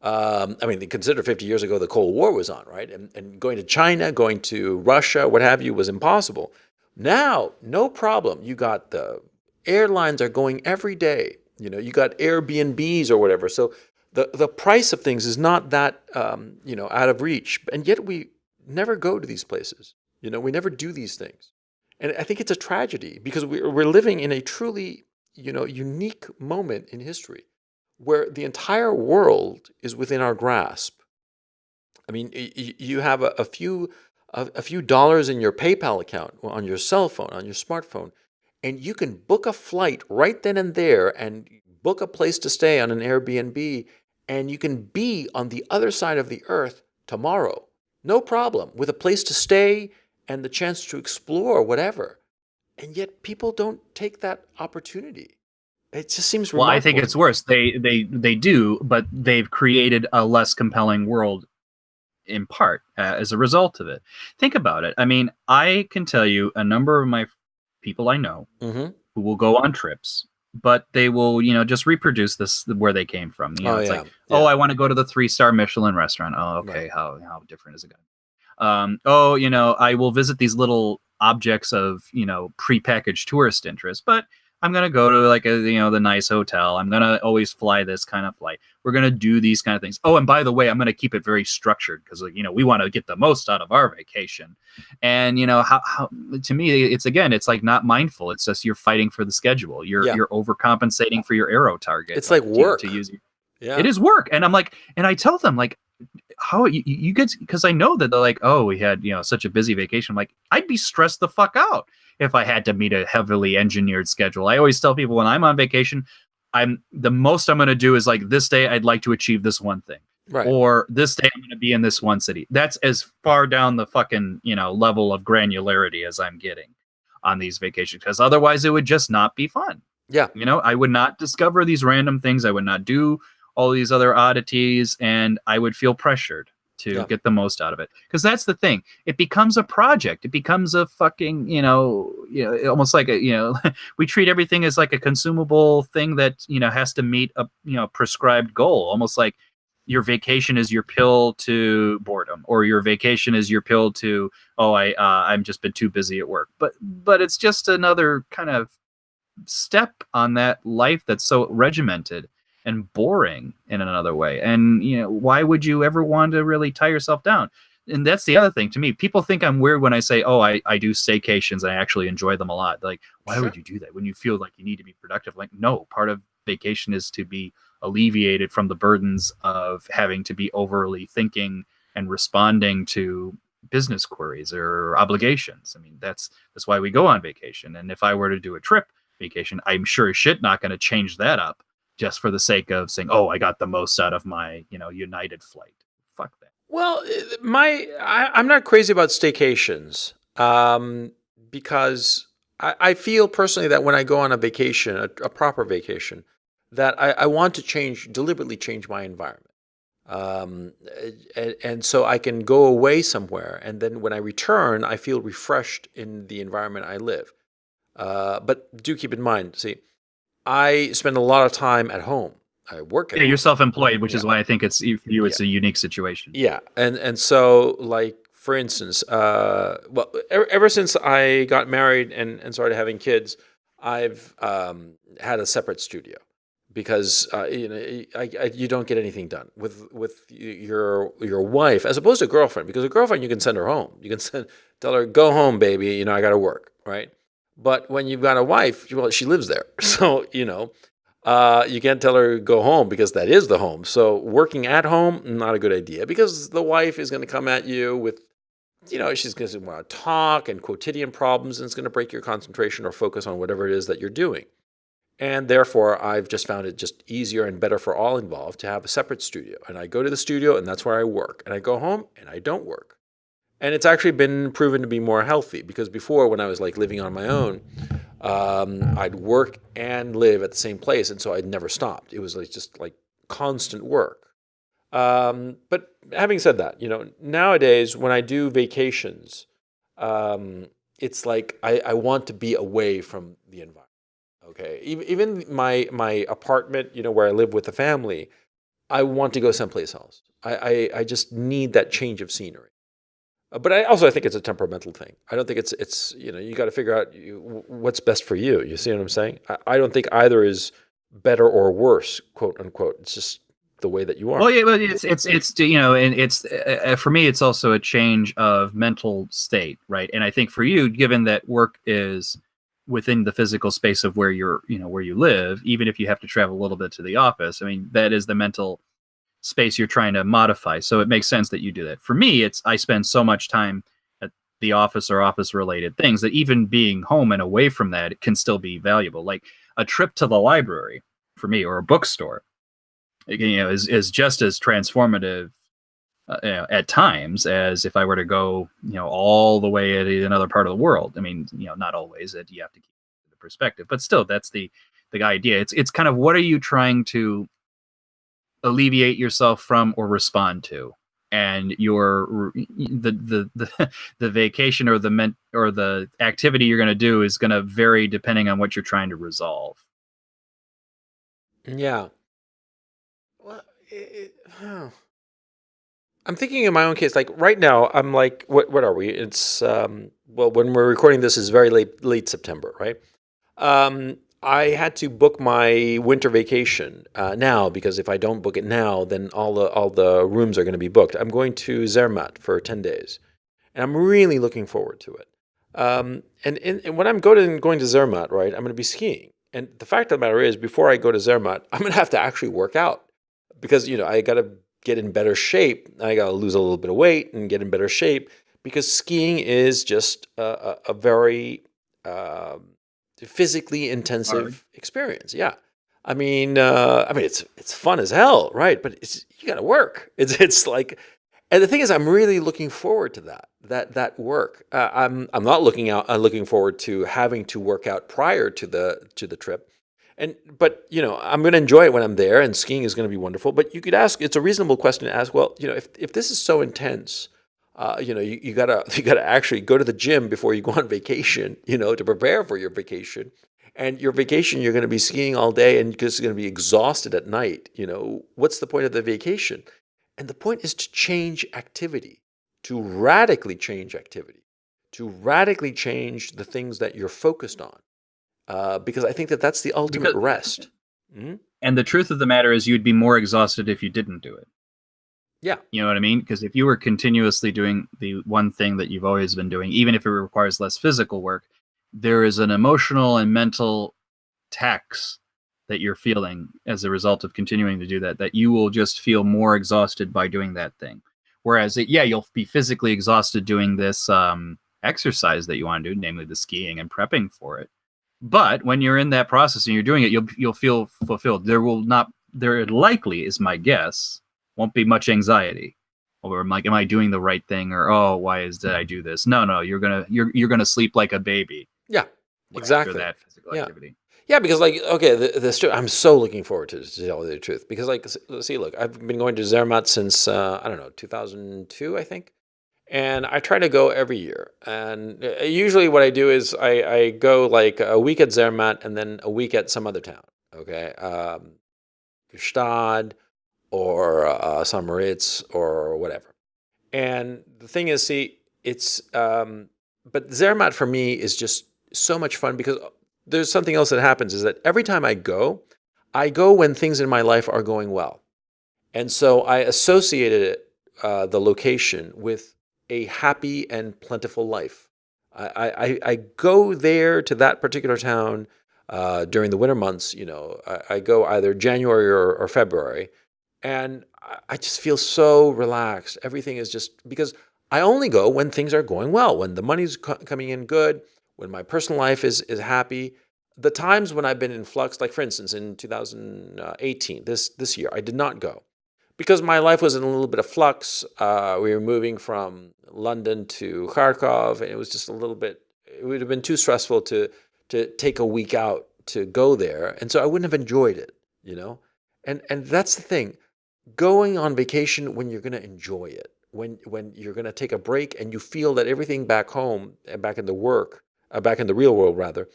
[SPEAKER 1] They consider 50 years ago the Cold War was on, right? And going to China, going to Russia, what have you, was impossible. Now, no problem. You got the airlines are going every day. You got Airbnbs or whatever. So the price of things is not that, out of reach. And yet we never go to these places. We never do these things. And I think it's a tragedy because we're living in a truly, unique moment in history where the entire world is within our grasp. I mean, you have a few dollars in your PayPal account, on your cell phone, on your smartphone, and you can book a flight right then and there and book a place to stay on an Airbnb, and you can be on the other side of the earth tomorrow. No problem, with a place to stay and the chance to explore whatever. And yet people don't take that opportunity. It just seems remarkable.
[SPEAKER 2] Well, I think it's worse. They do, but they've created a less compelling world in part as a result of it. Think about it. I mean, I can tell you a number of my people I know who will go on trips, but they will, just reproduce this where they came from. Oh, I want to go to the 3-star Michelin restaurant. Oh, okay. Right. How different is it going? I will visit these little objects of, prepackaged tourist interest, but I'm going to go to like the nice hotel. I'm going to always fly this kind of flight. We're going to do these kind of things. Oh, and by the way, I'm going to keep it very structured because, we want to get the most out of our vacation. And, how to me, it's like not mindful. It's just you're fighting for the schedule. You're overcompensating for your arrow target.
[SPEAKER 1] It's like work.
[SPEAKER 2] To use
[SPEAKER 1] Yeah.
[SPEAKER 2] It is work. And I'm like, and I tell them like, how you get, because I know that they're like, oh, we had such a busy vacation. I'm like, I'd be stressed the fuck out if I had to meet a heavily engineered schedule. I always tell people when I'm on vacation, the most I'm going to do is like this day I'd like to achieve this one thing,
[SPEAKER 1] Right.
[SPEAKER 2] or this day I'm going to be in this one city. That's as far down the fucking level of granularity as I'm getting on these vacations, because otherwise it would just not be fun.
[SPEAKER 1] Yeah.
[SPEAKER 2] I would not discover these random things. I would not do all these other oddities, and I would feel pressured to get the most out of it. Because that's the thing. It becomes a project. It becomes a fucking, almost like we treat everything as like a consumable thing that, has to meet a, prescribed goal. Almost like your vacation is your pill to boredom, or your vacation is your pill to, I'm just been too busy at work. But it's just another kind of step on that life that's so regimented and boring in another way. And why would you ever want to really tie yourself down? And that's the other thing to me. People think I'm weird when I say, I do staycations and I actually enjoy them a lot. Like, why would you do that when you feel like you need to be productive? Like, no, part of vacation is to be alleviated from the burdens of having to be overly thinking and responding to business queries or obligations. I mean, that's why we go on vacation. And if I were to do a trip vacation, I'm sure as shit not going to change that up just for the sake of saying, I got the most out of my, United flight. Fuck that.
[SPEAKER 1] Well, I'm not crazy about staycations because I feel personally that when I go on a vacation, a proper vacation, that I want to deliberately change my environment. And so I can go away somewhere, and then when I return, I feel refreshed in the environment I live. But do keep in mind, see, I spend a lot of time at home. I work at home.
[SPEAKER 2] You're self-employed, which is why I think it's a unique situation.
[SPEAKER 1] Yeah, and so like for instance, ever since I got married and started having kids, I've had a separate studio because you don't get anything done with your wife as opposed to a girlfriend, because a girlfriend you can send her home. You can tell her, go home, baby. I got to work, right? But when you've got a wife, she lives there. So, you can't tell her to go home because that is the home. So working at home, not a good idea, because the wife is going to come at you with, she's going to want to talk and quotidian problems, and it's going to break your concentration or focus on whatever it is that you're doing. And therefore, I've just found it just easier and better for all involved to have a separate studio. And I go to the studio and that's where I work. And I go home and I don't work. And it's actually been proven to be more healthy, because before, when I was like living on my own, I'd work and live at the same place, and so I'd never stopped. It was like just like constant work. But having said that, nowadays when I do vacations, it's like I want to be away from the environment. Okay, even my apartment, where I live with the family, I want to go someplace else. I just need that change of scenery. But I think it's a temperamental thing. I don't think it's you got to figure out what's best for you. You see what I'm saying? I don't think either is better or worse, quote unquote. It's just the way that you are.
[SPEAKER 2] Well, yeah, but it's and it's for me, it's also a change of mental state, right? And I think for you, given that work is within the physical space of where where you live, even if you have to travel a little bit to the office, I mean, that is the mental space you're trying to modify. So it makes sense that you do that. For me, I spend so much time at the office or office related things that even being home and away from that, it can still be valuable. Like a trip to the library for me, or a bookstore, is just as transformative at times as if I were to go, all the way to another part of the world. I mean, not always, that you have to keep the perspective, but still, that's the idea. It's kind of, what are you trying to alleviate yourself from or respond to, and the vacation or the activity you're going to do is going to vary depending on what you're trying to resolve.
[SPEAKER 1] Yeah. Well, I'm thinking in my own case, like right now, I'm like, what are we? It's well, when we're recording this is very late September, right? I had to book my winter vacation now because if I don't book it now, then all the rooms are going to be booked. I'm going to Zermatt for 10 days, and I'm really looking forward to it. And when I'm going to Zermatt, right, I'm going to be skiing. And the fact of the matter is, before I go to Zermatt, I'm going to have to actually work out because I got to get in better shape. I got to lose a little bit of weight and get in better shape because skiing is just a very physically
[SPEAKER 2] Hard.
[SPEAKER 1] intensive experience. Yeah. I mean, it's fun as hell, right? But you got to work. It's like, and the thing is, I'm really looking forward to that work. I'm not looking forward to having to work out prior to the trip. And but I'm going to enjoy it when I'm there, and skiing is going to be wonderful. But you could ask, it's a reasonable question to ask. Well, if this is so intense, you gotta you gotta actually go to the gym before you go on vacation, to prepare for your vacation. And your vacation, you're going to be skiing all day, and you're just going to be exhausted at night. What's the point of the vacation? And the point is to change activity, to radically change activity, to radically change the things that you're focused on. Because I think that that's the ultimate
[SPEAKER 2] Because
[SPEAKER 1] rest. Mhm.
[SPEAKER 2] and the truth of the matter is, you'd be more exhausted if you didn't do it.
[SPEAKER 1] Yeah,
[SPEAKER 2] You know what I mean? Because if you were continuously doing the one thing that you've always been doing, even if it requires less physical work, there is an emotional and mental tax that you're feeling as a result of continuing to do that, that you will just feel more exhausted by doing that thing. Whereas, you'll be physically exhausted doing this exercise that you want to do, namely the skiing and prepping for it. But when you're in that process and you're doing it, you'll feel fulfilled. There likely is my guess, won't be much anxiety. Or I'm like, am I doing the right thing? Or did I do this? No, you're gonna sleep like a baby
[SPEAKER 1] yeah,
[SPEAKER 2] after
[SPEAKER 1] exactly.
[SPEAKER 2] that physical
[SPEAKER 1] Yeah.
[SPEAKER 2] activity.
[SPEAKER 1] Yeah, because like okay, I'm so looking forward to tell you the truth because like see, look, I've been going to Zermatt since I don't know 2002, I think, and I try to go every year. And usually, what I do is I go like a week at Zermatt and then a week at some other town. Okay, Gstaad or St. Moritz or whatever. And the thing is, see, it's but Zermatt for me is just so much fun because there's something else that happens is that every time I go when things in my life are going well. And so I associated the location with a happy and plentiful life. I go there to that particular town during the winter months. I go either January or February, and I just feel so relaxed. Everything is just because I only go when things are going well, when the money's coming in good, when my personal life is happy. The times when I've been in flux, like for instance in 2018, this year, I did not go because my life was in a little bit of flux. We were moving from London to Kharkov, and it was just a little bit. It would have been too stressful to take a week out to go there, and so I wouldn't have enjoyed it. And that's the thing. Going on vacation when you're going to enjoy it, when you're going to take a break and you feel that everything back home and back in the real world rather,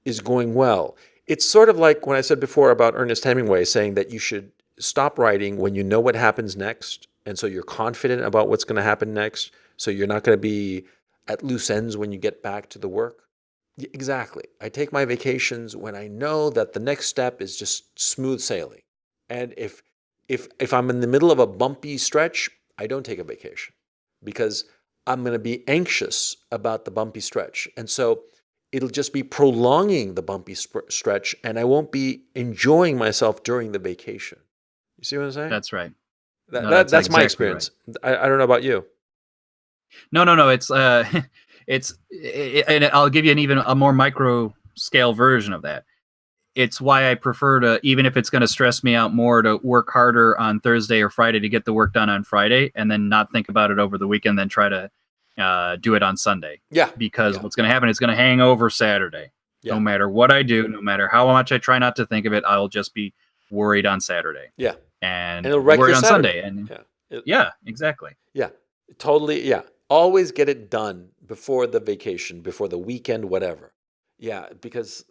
[SPEAKER 1] is going well. It's sort of like when I said before about Ernest Hemingway saying that you should stop writing when you know what happens next. And so you're confident about what's going to happen next. So you're not going to be at loose ends when you get back to the work. Exactly. I take my vacations when I know that the next step is just smooth sailing. And if I'm in the middle of a bumpy stretch, I don't take a vacation because I'm going to be anxious about the bumpy stretch. And so it'll just be prolonging the bumpy stretch and I won't be enjoying myself during the vacation. You see what I'm saying?
[SPEAKER 2] That's right.
[SPEAKER 1] That,
[SPEAKER 2] No,
[SPEAKER 1] that
[SPEAKER 2] that's
[SPEAKER 1] that's my
[SPEAKER 2] exactly right.
[SPEAKER 1] experience. I don't know about you.
[SPEAKER 2] No. It's and I'll give you an even a more micro scale version of that. It's why I prefer to, even if it's going to stress me out more, to work harder on Thursday or Friday to get the work done on Friday, and then not think about it over the weekend, then try to do it on Sunday.
[SPEAKER 1] Yeah.
[SPEAKER 2] Because
[SPEAKER 1] Yeah.
[SPEAKER 2] what's going to happen is going to hang over Saturday. No
[SPEAKER 1] Yeah.
[SPEAKER 2] matter what I do, no matter how much I try not to think of it, I'll just be worried on Saturday,
[SPEAKER 1] Yeah. And
[SPEAKER 2] and
[SPEAKER 1] it'll
[SPEAKER 2] I'll be
[SPEAKER 1] wreck
[SPEAKER 2] worried
[SPEAKER 1] your
[SPEAKER 2] on
[SPEAKER 1] Saturday.
[SPEAKER 2] Sunday. And
[SPEAKER 1] Yeah. It,
[SPEAKER 2] yeah, exactly.
[SPEAKER 1] yeah. Totally. Yeah. Always get it done before the vacation, before the weekend, whatever. Yeah, because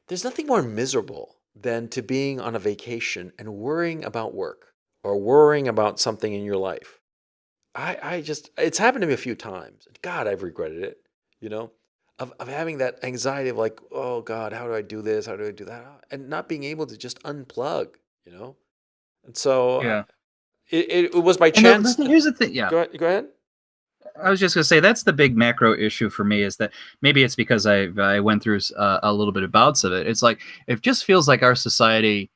[SPEAKER 1] there's nothing more miserable than to being on a vacation and worrying about work or worrying about something in your life. I just, it's happened to me a few times. God, I've regretted it, you know, of having that anxiety of like, oh God, how do I do this? How do I do that? And not being able to just unplug, you know? And so
[SPEAKER 2] Yeah.
[SPEAKER 1] it was by
[SPEAKER 2] And
[SPEAKER 1] chance.
[SPEAKER 2] here's the thing. Yeah.
[SPEAKER 1] Go ahead.
[SPEAKER 2] I was just gonna say that's the big macro issue for me is that maybe it's because I went through a little bit of bouts of it. It's like it just feels like our society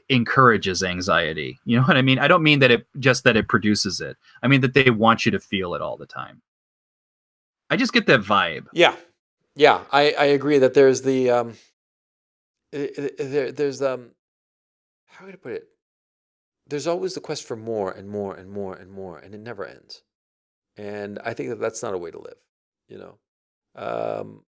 [SPEAKER 2] encourages anxiety. You know what I mean? I don't mean that it produces it. I mean that they want you to feel it all the time. I just get that vibe.
[SPEAKER 1] Yeah. Yeah. I agree that there's the, there's, how can I put it? There's always the quest for more and more and more and more, and it never ends. And I think that that's not a way to live, you know? Um,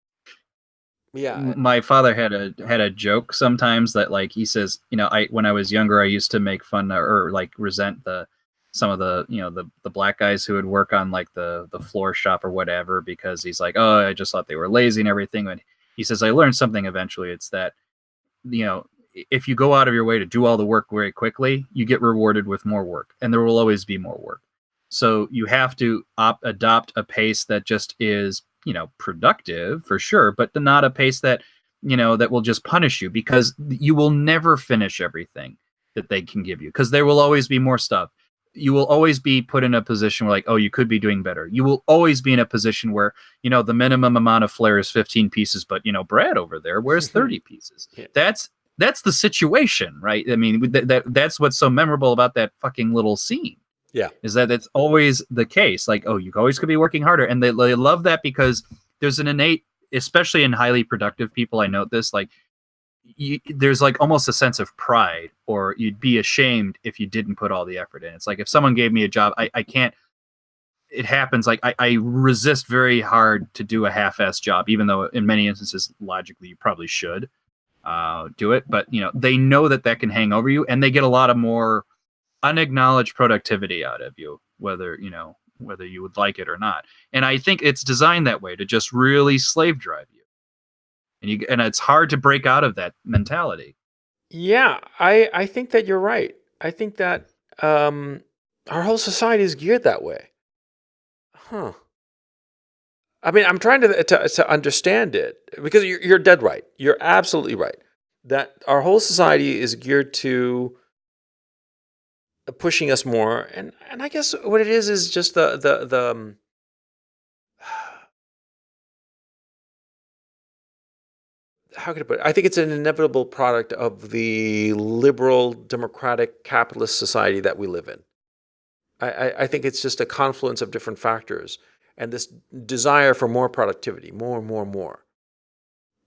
[SPEAKER 1] yeah.
[SPEAKER 2] My father had a joke sometimes that like he says, I when I was younger I used to make fun or like resent the some of the the black guys who would work on like the floor shop or whatever because he's like, oh, I just thought they were lazy and everything. And he says I learned something eventually. It's that you know if you go out of your way to do all the work very quickly, you get rewarded with more work, and there will always be more work. So you have to adopt a pace that just is productive for sure, but not a pace that that will just punish you because you will never finish everything that they can give you because there will always be more stuff. You will always be put in a position where like, oh, you could be doing better. You will always be in a position where the minimum amount of flair is 15 pieces, but Brad over there wears 30 pieces.
[SPEAKER 1] Yeah.
[SPEAKER 2] That's the situation, right? I mean, that's what's so memorable about that fucking little scene.
[SPEAKER 1] Yeah.
[SPEAKER 2] Is that it's always the case. Like, oh, you always could be working harder. And they love that because there's an innate, especially in highly productive people, I note this, like, there's like almost a sense of pride, or you'd be ashamed if you didn't put all the effort in. It's like if someone gave me a job, I can't, it happens. Like, I resist very hard to do a half-assed job, even though in many instances, logically, you probably should do it. But, they know that can hang over you, and they get a lot of more unacknowledged productivity out of you, whether you would like it or not. And I think it's designed that way to just really slave drive you. And it's hard to break out of that mentality.
[SPEAKER 1] Yeah. I think that you're right. I think that our whole society is geared that way. Huh. I mean, I'm trying to understand it because you're dead right. You're absolutely right that our whole society is geared to pushing us more, and I guess what it is just the how can I put it? I think it's an inevitable product of the liberal, democratic, capitalist society that we live in. I think it's just a confluence of different factors and this desire for more productivity, more.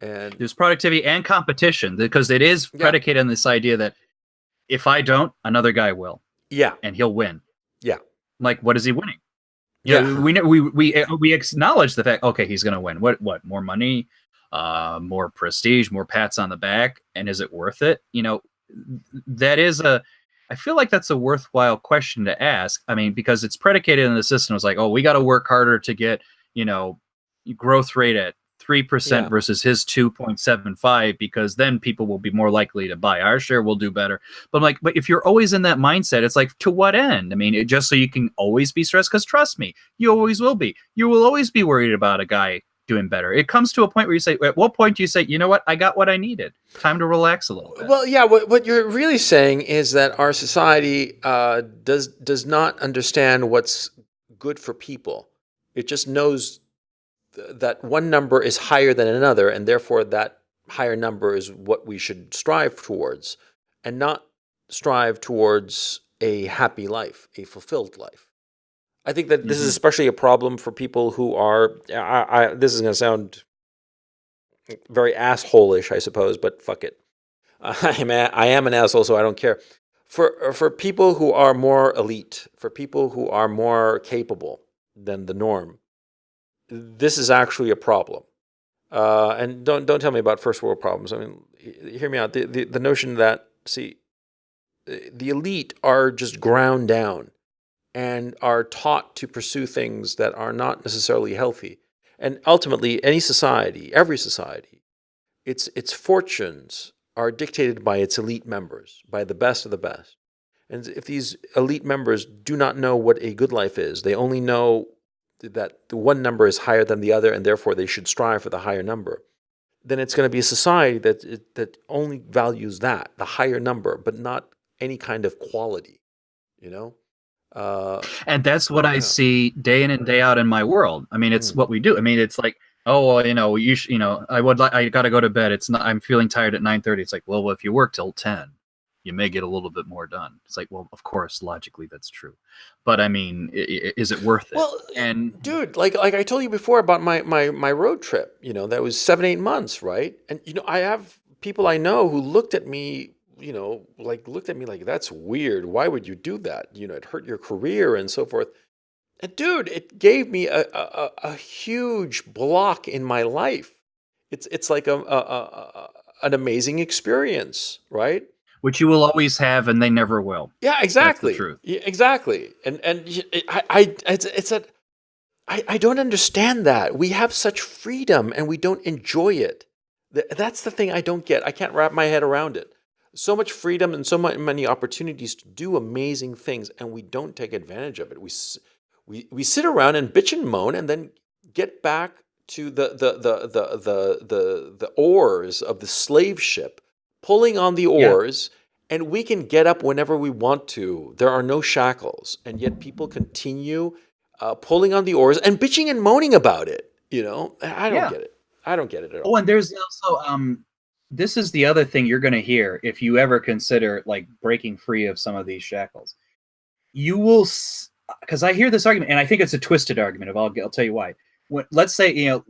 [SPEAKER 1] And
[SPEAKER 2] There's productivity and competition because it is
[SPEAKER 1] yeah,
[SPEAKER 2] predicated on this idea that if I don't, another guy will,
[SPEAKER 1] yeah,
[SPEAKER 2] and he'll win.
[SPEAKER 1] yeah,
[SPEAKER 2] Like, what is he winning?
[SPEAKER 1] yeah,
[SPEAKER 2] We acknowledge the fact. Okay, he's going to win. What? More money, more prestige, more pats on the back, and is it worth it? That is a. I feel like that's a worthwhile question to ask. I mean, because it's predicated in the system. It's like, oh, we got to work harder to get growth rate at 3%
[SPEAKER 1] yeah.
[SPEAKER 2] versus his 2.75 because then people will be more likely to buy our share. We'll do better. But I'm like, but if you're always in that mindset, it's like, to what end? I mean, just so you can always be stressed, because trust me, you always will be. You will always be worried about a guy doing better. It comes to a point where you say, at what point do you say, you know what, I got what I needed. Time to relax a little bit.
[SPEAKER 1] Well, yeah. What you're really saying is that our society does not understand what's good for people. It just knows that one number is higher than another, and therefore that higher number is what we should strive towards, and not strive towards a happy life, a fulfilled life. I think that this is especially a problem for people who are. This is going to sound very asshole-ish, I suppose, but fuck it. I am an asshole, so I don't care. For people who are more elite, for people who are more capable than the norm, this is actually a problem. And don't tell me about first world problems. I mean, hear me out. The notion that, see, the elite are just ground down and are taught to pursue things that are not necessarily healthy. And ultimately, any society, every society, its fortunes are dictated by its elite members, by the best of the best. And if these elite members do not know what a good life is, they only know that the one number is higher than the other, and therefore they should strive for the higher number, then it's going to be a society that only values that, the higher number, but not any kind of quality, you know?
[SPEAKER 2] And that's what I
[SPEAKER 1] Yeah.
[SPEAKER 2] see day in and day out in my world. I mean, it's
[SPEAKER 1] Mm.
[SPEAKER 2] what we do. I mean, it's like, oh, well, I got to go to bed. It's not, I'm feeling tired at 9:30. It's like, well, if you work till 10, you may get a little bit more done. It's like, well, of course, logically that's true. But I mean, is it worth it?
[SPEAKER 1] Well,
[SPEAKER 2] And
[SPEAKER 1] dude, like I told you before about my road trip, that was 7, 8 months, right? And I have people I know who looked at me, like that's weird. Why would you do that? It hurt your career and so forth. And dude, it gave me a huge block in my life. It's like an amazing experience, right?
[SPEAKER 2] which you will always have, and they never will.
[SPEAKER 1] Yeah,
[SPEAKER 2] That's the
[SPEAKER 1] exactly.
[SPEAKER 2] truth.
[SPEAKER 1] Yeah, exactly. And I don't understand that. We have such freedom and we don't enjoy it. That's the thing I don't get. I can't wrap my head around it. So much freedom and so many opportunities to do amazing things, and we don't take advantage of it. We sit around and bitch and moan, and then get back to the oars of the slave ship, pulling on the
[SPEAKER 2] Yeah.
[SPEAKER 1] oars, and we can get up whenever we want to. There are no shackles, and yet people continue pulling on the oars and bitching and moaning about it. I don't
[SPEAKER 2] Yeah.
[SPEAKER 1] get it. I don't get it at
[SPEAKER 2] Oh,
[SPEAKER 1] all.
[SPEAKER 2] and there's also this is the other thing you're going to hear if you ever consider like breaking free of some of these shackles. You will, because I hear this argument, and I think it's a twisted argument. I'll tell you why. Let's say and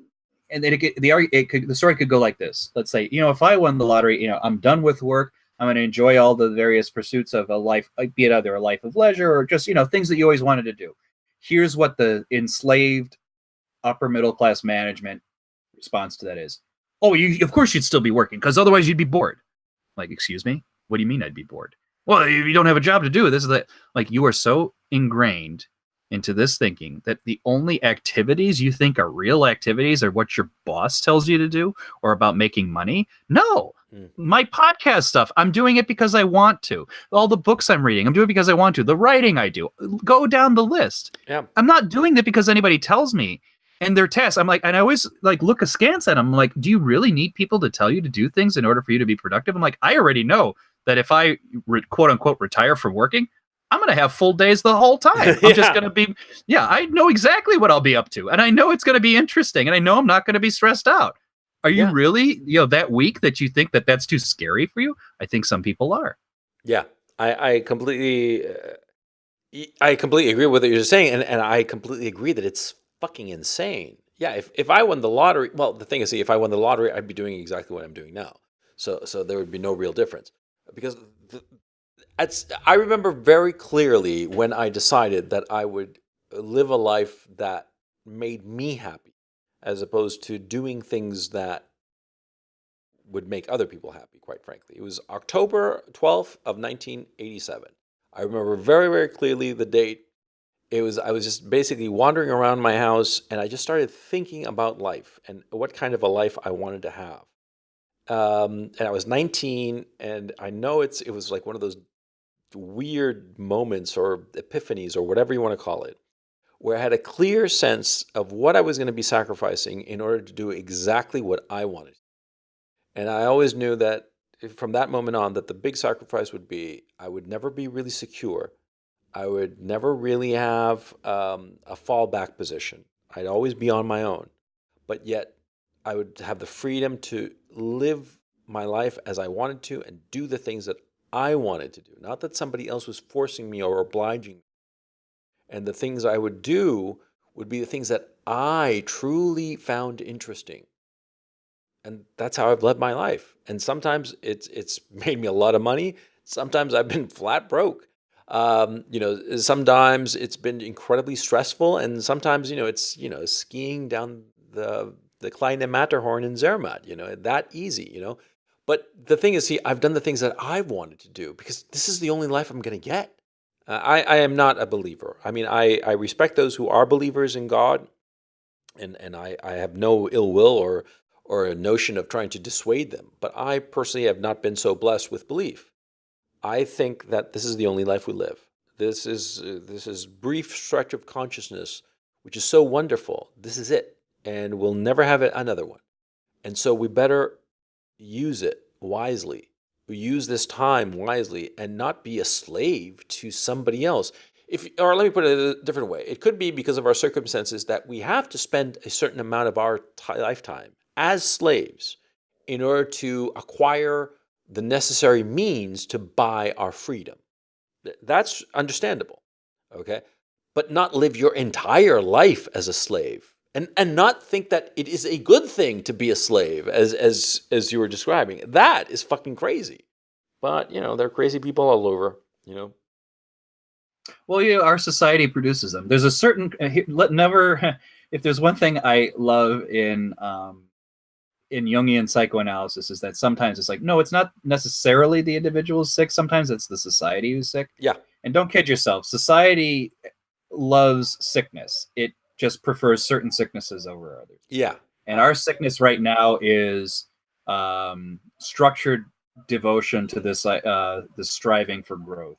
[SPEAKER 2] then the story could go like this. Let's say if I won the lottery, I'm done with work. I'm going to enjoy all the various pursuits of a life, be it either a life of leisure or just things that you always wanted to do. Here's what the enslaved upper middle class management response to that is, oh, of course you'd still be working because otherwise you'd be bored. Like, excuse me? What do you mean I'd be bored? Well, you don't have a job to do. This is that. Like, you are so ingrained into this thinking that the only activities you think are real activities are what your boss tells you to do or about making money. No.
[SPEAKER 1] Mm.
[SPEAKER 2] My podcast stuff, I'm doing it because I want to. All the books I'm reading, I'm doing it because I want to. The writing I do, go down the list.
[SPEAKER 1] Yeah.
[SPEAKER 2] I'm not doing it because anybody tells me. And their tests, I'm like, and I always like look askance at them. I'm like, do you really need people to tell you to do things in order for you to be productive? I'm like, I already know that if I quote unquote retire from working, I'm going to have full days the whole time. I'm just going to be, I know exactly what I'll be up to. And I know it's going to be interesting. And I know I'm not going to be stressed out. Are you really, that weak that you think that that's too scary for you? I think some people are.
[SPEAKER 1] Yeah. I completely agree with what you're saying. And I completely agree that it's fucking insane. Yeah. If I won the lottery, well, the thing is, see, if I won the lottery, I'd be doing exactly what I'm doing now. So there would be no real difference because I remember very clearly when I decided that I would live a life that made me happy, as opposed to doing things that would make other people happy, quite frankly. It was October 12th of 1987. I remember very, very clearly the date. I was just basically wandering around my house, and I just started thinking about life and what kind of a life I wanted to have. And I was 19, and I know it was like one of those weird moments or epiphanies or whatever you want to call it, where I had a clear sense of what I was going to be sacrificing in order to do exactly what I wanted. And I always knew that from that moment on, that the big sacrifice would be I would never be really secure. I would never really have a fallback position. I'd always be on my own. But yet, I would have the freedom to live my life as I wanted to and do the things that I wanted to do. Not that somebody else was forcing me or obliging me. And the things I would do would be the things that I truly found interesting. And that's how I've led my life. And sometimes it's made me a lot of money. Sometimes I've been flat broke. Sometimes it's been incredibly stressful, and sometimes it's skiing down the Kleine Matterhorn in Zermatt. That easy. But the thing is, see, I've done the things that I've wanted to do because this is the only life I'm going to get. I am not a believer. I mean, I respect those who are believers in God, and I have no ill will or a notion of trying to dissuade them. But I personally have not been so blessed with belief. I think that this is the only life we live. This is brief stretch of consciousness, which is so wonderful. This is it, and we'll never have another one. And so we better use it wisely. We use this time wisely and not be a slave to somebody else. If, or let me put it a different way. It could be because of our circumstances that we have to spend a certain amount of our lifetime as slaves in order to acquire the necessary means to buy our freedom. That's understandable, okay? But not live your entire life as a slave, and not think that it is a good thing to be a slave, as you were describing. That is fucking crazy. But there are crazy people all over.
[SPEAKER 2] Well, our society produces them. There's a certain never. If there's one thing I love in Jungian psychoanalysis, is that sometimes it's like, no, it's not necessarily the individual who's sick. Sometimes it's the society who's sick.
[SPEAKER 1] Yeah.
[SPEAKER 2] And don't kid yourself. Society loves sickness. It just prefers certain sicknesses over others.
[SPEAKER 1] Yeah.
[SPEAKER 2] And our sickness right now is structured devotion to this striving for growth.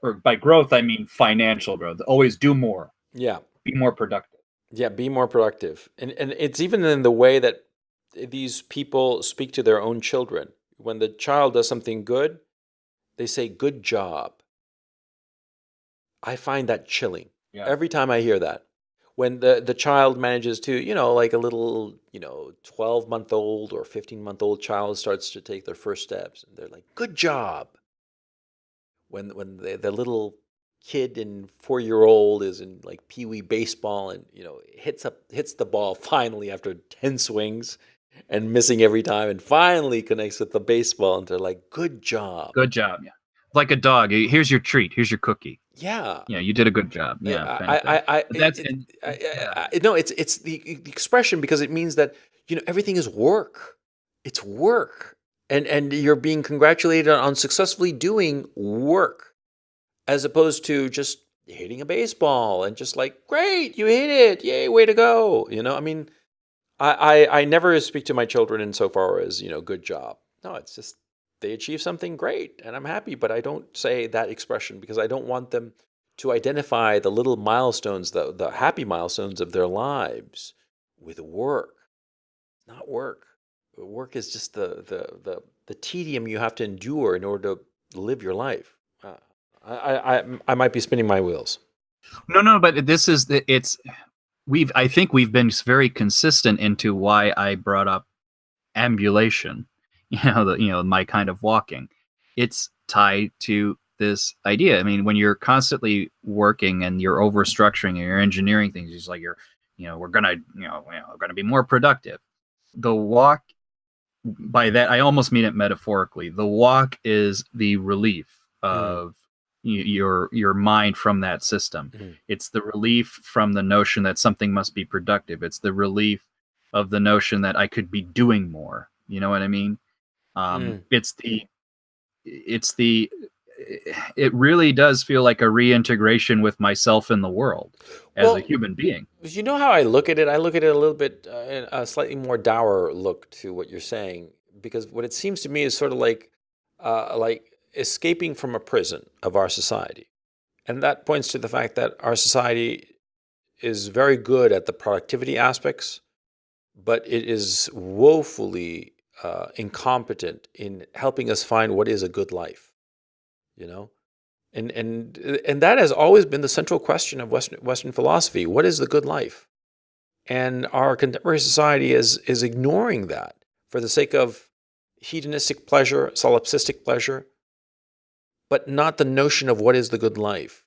[SPEAKER 2] Or by growth, I mean financial growth. Always do more.
[SPEAKER 1] Yeah.
[SPEAKER 2] Be more productive.
[SPEAKER 1] Yeah, be more productive. And it's even in the way that these people speak to their own children. When the child does something good, they say, "Good job." I find that chilling.
[SPEAKER 2] Yeah.
[SPEAKER 1] Every time I hear that. When the child manages to, like a little, 12-month-old or 15-month-old child starts to take their first steps, and they're like, "Good job." When the little kid and 4-year-old is in like pee-wee baseball and hits the ball finally after 10 swings and missing every time, and finally connects with the baseball, and they're like, "Good job."
[SPEAKER 2] Good job. Yeah. Like a dog. Here's your treat. Here's your cookie.
[SPEAKER 1] Yeah.
[SPEAKER 2] Yeah, you did a good job. Yeah.
[SPEAKER 1] It's the expression, because it means that everything is work. It's work, and you're being congratulated on successfully doing work, as opposed to just hitting a baseball and just like, "Great, you hit it, yay, way to go." I mean, I never speak to my children insofar as "good job." No, it's just they achieve something great, and I'm happy. But I don't say that expression because I don't want them to identify the little milestones, the happy milestones of their lives, with work. Not work. Work is just the tedium you have to endure in order to live your life. I might be spinning my wheels.
[SPEAKER 2] No, but this is I think we've been very consistent into why I brought up ambulation. My kind of walking. It's tied to this idea. I mean, when you're constantly working and you're over structuring and you're engineering things, it's like we're gonna be more productive. The walk, by that I almost mean it metaphorically. The walk is the relief of your mind from that system. It's the relief from the notion that something must be productive. It's the relief of the notion that I could be doing more. You know what I mean? It really does feel like a reintegration with myself in the world as a human being.
[SPEAKER 1] You know how I look at it? I look at it a little bit in a slightly more dour look to what you're saying, because what it seems to me is sort of like escaping from a prison of our society. And that points to the fact that our society is very good at the productivity aspects, but it is woefully incompetent in helping us find what is a good life. And that has always been the central question of Western philosophy. What is the good life? And our contemporary society is ignoring that for the sake of hedonistic pleasure, solipsistic pleasure, but not the notion of what is the good life.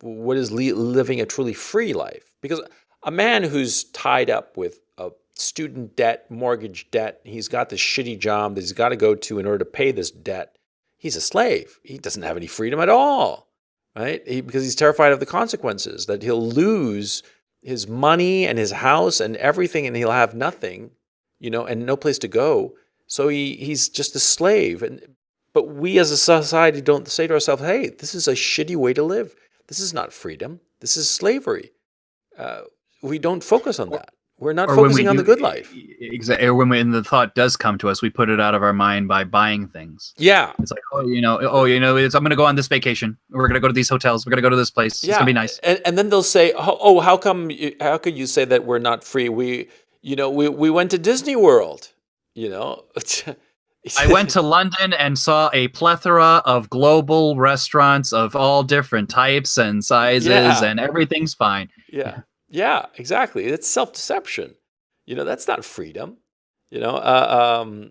[SPEAKER 1] What is living a truly free life? Because a man who's tied up with a student debt, mortgage debt, he's got this shitty job that he's got to go to in order to pay this debt, he's a slave. He doesn't have any freedom at all, right? Because he's terrified of the consequences, that he'll lose his money and his house and everything, and he'll have nothing, and no place to go. So he's just a slave. But we as a society don't say to ourselves, "Hey, this is a shitty way to live. This is not freedom. This is slavery." We don't focus on that. We're not
[SPEAKER 2] Or when we
[SPEAKER 1] focusing on the
[SPEAKER 2] do,
[SPEAKER 1] good life.
[SPEAKER 2] exactly, or when the thought does come to us, we put it out of our mind by buying things.
[SPEAKER 1] Yeah,
[SPEAKER 2] It's like, I'm going to go on this vacation. We're going to go to these hotels. We're going to go to this place. It's going to
[SPEAKER 1] yeah,
[SPEAKER 2] be nice.
[SPEAKER 1] and then they'll say, "Oh, how come? How could you say that we're not free? We went to Disney World. You know,
[SPEAKER 2] I went to London and saw a plethora of global restaurants of all different types and sizes,
[SPEAKER 1] yeah,
[SPEAKER 2] and everything's fine.
[SPEAKER 1] yeah, yeah, exactly. It's self-deception. That's not freedom. You know,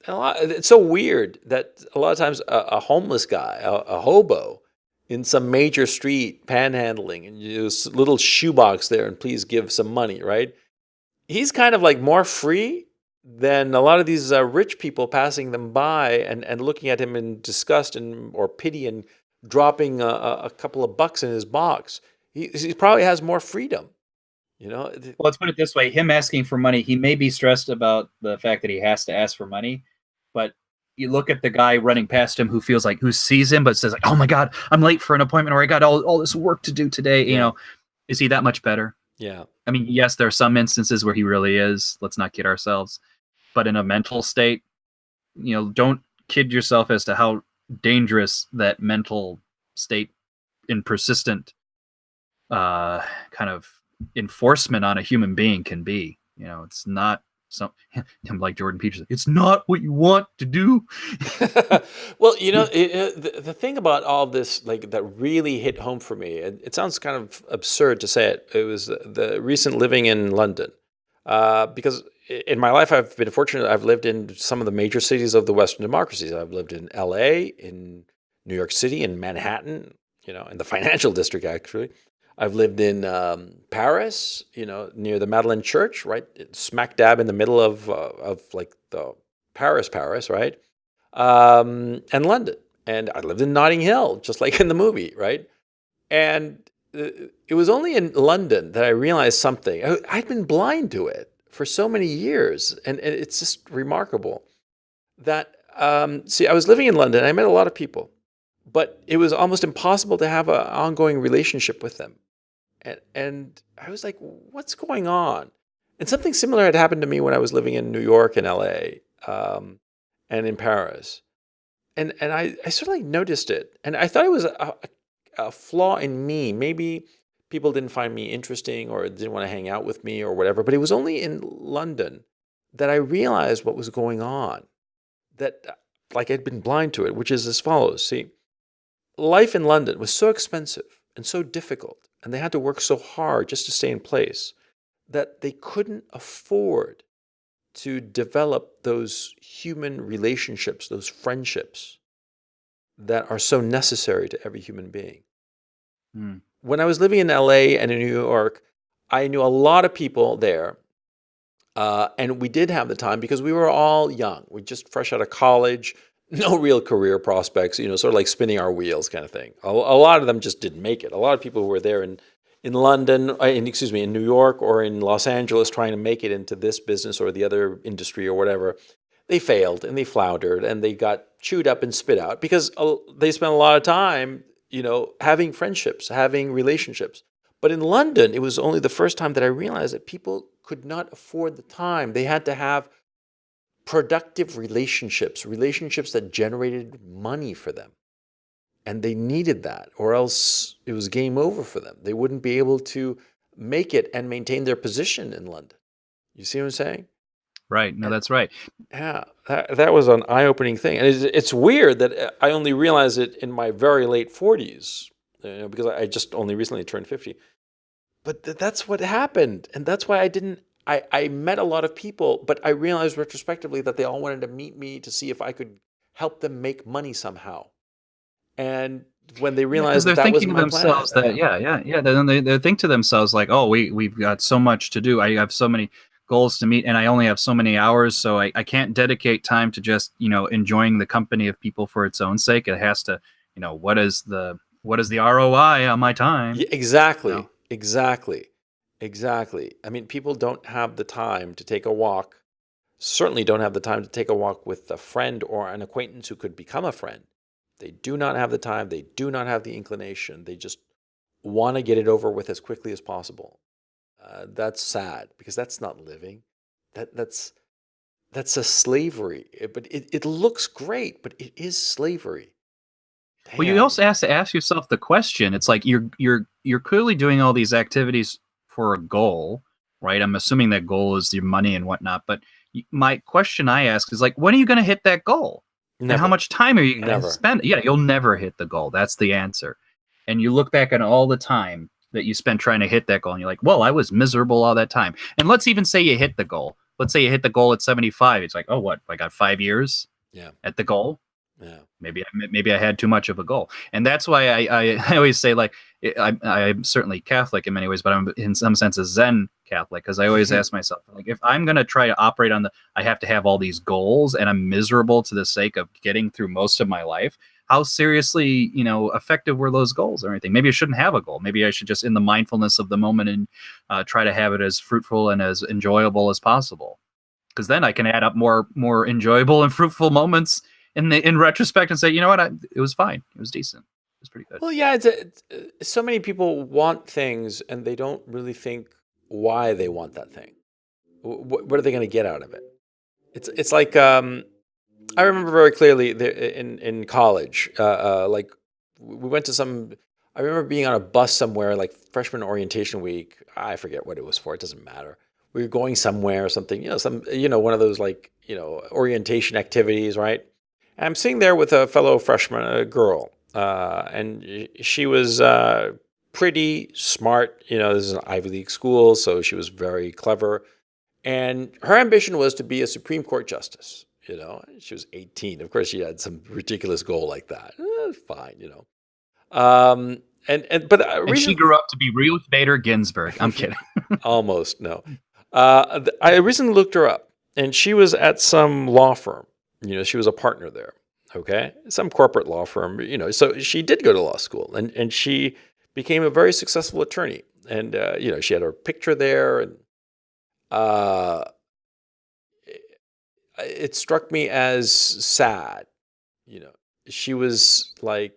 [SPEAKER 1] it's so weird that a lot of times a homeless guy, a hobo, in some major street panhandling, and little shoebox there, and please give some money, right? He's kind of like more free than a lot of these rich people passing them by and looking at him in disgust or pity and dropping a couple of bucks in his box. He probably has more freedom, you know.
[SPEAKER 2] Well, let's put it this way: him asking for money, he may be stressed about the fact that he has to ask for money, but you look at the guy running past him who sees him but says like, "Oh my God, I'm late for an appointment, or I got all this work to do today."
[SPEAKER 1] Yeah,
[SPEAKER 2] Is he that much better?
[SPEAKER 1] yeah,
[SPEAKER 2] I mean, yes, there are some instances where he really is. Let's not kid ourselves. But in a mental state, don't kid yourself as to how dangerous that mental state in persistent kind of enforcement on a human being can be. It's not some I'm like Jordan Peterson. It's not what you want to do.
[SPEAKER 1] Well, the thing about all this, like that really hit home for me, it sounds kind of absurd to say it. It was the recent living in London. Because in my life, I've been fortunate. I've lived in some of the major cities of the Western democracies. I've lived in LA, in New York City, in Manhattan, in the financial district, actually. I've lived in Paris, near the Madeleine Church, right, smack dab in the middle of like the Paris, right, and London, and I lived in Notting Hill, just like in the movie, right, and it was only in London that I realized something. I'd been blind to it for so many years, and it's just remarkable that see, I was living in London. I met a lot of people, but it was almost impossible to have an ongoing relationship with them. And I was like, what's going on? And something similar had happened to me when I was living in New York and LA, and in Paris. And I sort of like noticed it. And I thought it was a flaw in me. Maybe people didn't find me interesting or didn't want to hang out with me or whatever. But it was only in London that I realized what was going on, that like I'd been blind to it, which is as follows. See, life in London was so expensive and so difficult, and they had to work so hard just to stay in place, that they couldn't afford to develop those human relationships, those friendships that are so necessary to every human being.
[SPEAKER 2] Hmm.
[SPEAKER 1] When I was living in LA and in New York, I knew a lot of people there. And we did have the time because we were all young. We just fresh out of college, no real career prospects, sort of like spinning our wheels kind of thing. A lot of them just didn't make it. A lot of people who were there in London, in New York or in Los Angeles trying to make it into this business or the other industry or whatever, they failed and they floundered and they got chewed up and spit out because they spent a lot of time, having friendships, having relationships. But in London, it was only the first time that I realized that people could not afford the time. They had to have productive relationships that generated money for them. And they needed that, or else it was game over for them. They wouldn't be able to make it and maintain their position in London. You see what I'm saying?
[SPEAKER 2] Right. No,
[SPEAKER 1] And
[SPEAKER 2] that's right.
[SPEAKER 1] yeah, that was an eye-opening thing. And it's weird that I only realized it in my very late 40s, because I just only recently turned 50. But that's what happened. And that's why I met a lot of people, but I realized retrospectively that they all wanted to meet me to see if I could help them make money somehow. And when they
[SPEAKER 2] Yeah, because
[SPEAKER 1] realized that
[SPEAKER 2] they're
[SPEAKER 1] that
[SPEAKER 2] thinking
[SPEAKER 1] wasn't
[SPEAKER 2] to
[SPEAKER 1] my plan,
[SPEAKER 2] themselves that yeah. Then they think to themselves like, oh, we've got so much to do. I have so many goals to meet, and I only have so many hours, so I can't dedicate time to just enjoying the company of people for its own sake. It has to, what is the ROI on my time?
[SPEAKER 1] yeah, exactly, exactly, exactly. I mean, people don't have the time to take a walk, certainly don't have the time to take a walk with a friend or an acquaintance who could become a friend. They do not have the time. They do not have the inclination. They just want to get it over with as quickly as possible. That's sad because that's not living. That's a slavery. But it looks great, but it is slavery.
[SPEAKER 2] Well, you
[SPEAKER 1] Damn.
[SPEAKER 2] also have to ask yourself the question. It's like you're clearly doing all these activities for a goal, right? I'm assuming that goal is your money and whatnot. But my question I ask is like, when are you going to hit that goal? And how
[SPEAKER 1] Never.
[SPEAKER 2] much time are you going to
[SPEAKER 1] Never.
[SPEAKER 2] spend? Yeah, you'll never hit the goal. That's the answer. And you look back on all the time that you spent trying to hit that goal, and you're like, well, I was miserable all that time. And let's even say you hit the goal. Let's say you hit the goal at 75. It's like, oh, what? I got 5 years
[SPEAKER 1] Yeah.
[SPEAKER 2] at the goal.
[SPEAKER 1] Yeah.
[SPEAKER 2] Maybe I had too much of a goal, and that's why I always say like I'm certainly Catholic in many ways, but I'm in some sense a Zen Catholic because I always ask myself like if I'm going to try to operate on I have to have all these goals and I'm miserable to the sake of getting through most of my life. How seriously effective were those goals or anything? Maybe I shouldn't have a goal. Maybe I should just in the mindfulness of the moment and try to have it as fruitful and as enjoyable as possible. Because then I can add up more enjoyable and fruitful moments in retrospect and say, you know what, it was fine, it was decent, it was pretty good.
[SPEAKER 1] Well, yeah, so many people want things and they don't really think why they want that thing. What are they going to get out of it? It's like I remember very clearly in college, like we went to some. I remember being on a bus somewhere, like freshman orientation week. I forget what it was for. It doesn't matter. We were going somewhere or something. One of those like orientation activities, right? And I'm sitting there with a fellow freshman, a girl, and she was pretty smart. This is an Ivy League school, so she was very clever. And her ambition was to be a Supreme Court justice. She was 18. Of course, she had some ridiculous goal like that. Fine. But the
[SPEAKER 2] And she
[SPEAKER 1] reason
[SPEAKER 2] grew up to be Ruth Bader Ginsburg. I'm kidding.
[SPEAKER 1] almost no. I recently looked her up, and she was at some law firm. She was a partner there. Okay, some corporate law firm. So she did go to law school, and she became a very successful attorney. And she had her picture there, and uh, it struck me as sad. You know, she was like,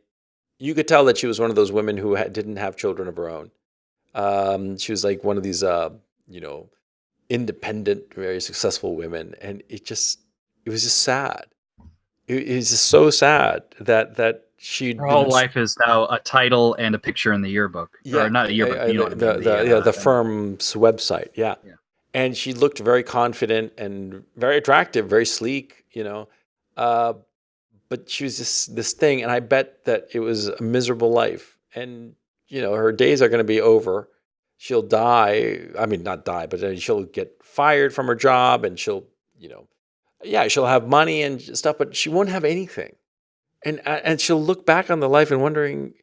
[SPEAKER 1] you could tell that she was one of those women who didn't have children of her own. She was like one of these, you know, independent, very successful women, and it was just sad. It was just so sad that she'd
[SPEAKER 2] Her whole
[SPEAKER 1] been,
[SPEAKER 2] life is now a title and a picture in the yearbook, or
[SPEAKER 1] yeah,
[SPEAKER 2] not a yearbook. You know what I mean?
[SPEAKER 1] the firm's website, yeah.
[SPEAKER 2] Yeah.
[SPEAKER 1] And she looked very confident and very attractive, very sleek, Uh, but she was just this thing, and I bet that it was a miserable life. And her days are going to be over. She'll die. I mean, not die, but then she'll get fired from her job, and yeah, she'll have money and stuff, but she won't have anything. And she'll look back on the life and wondering,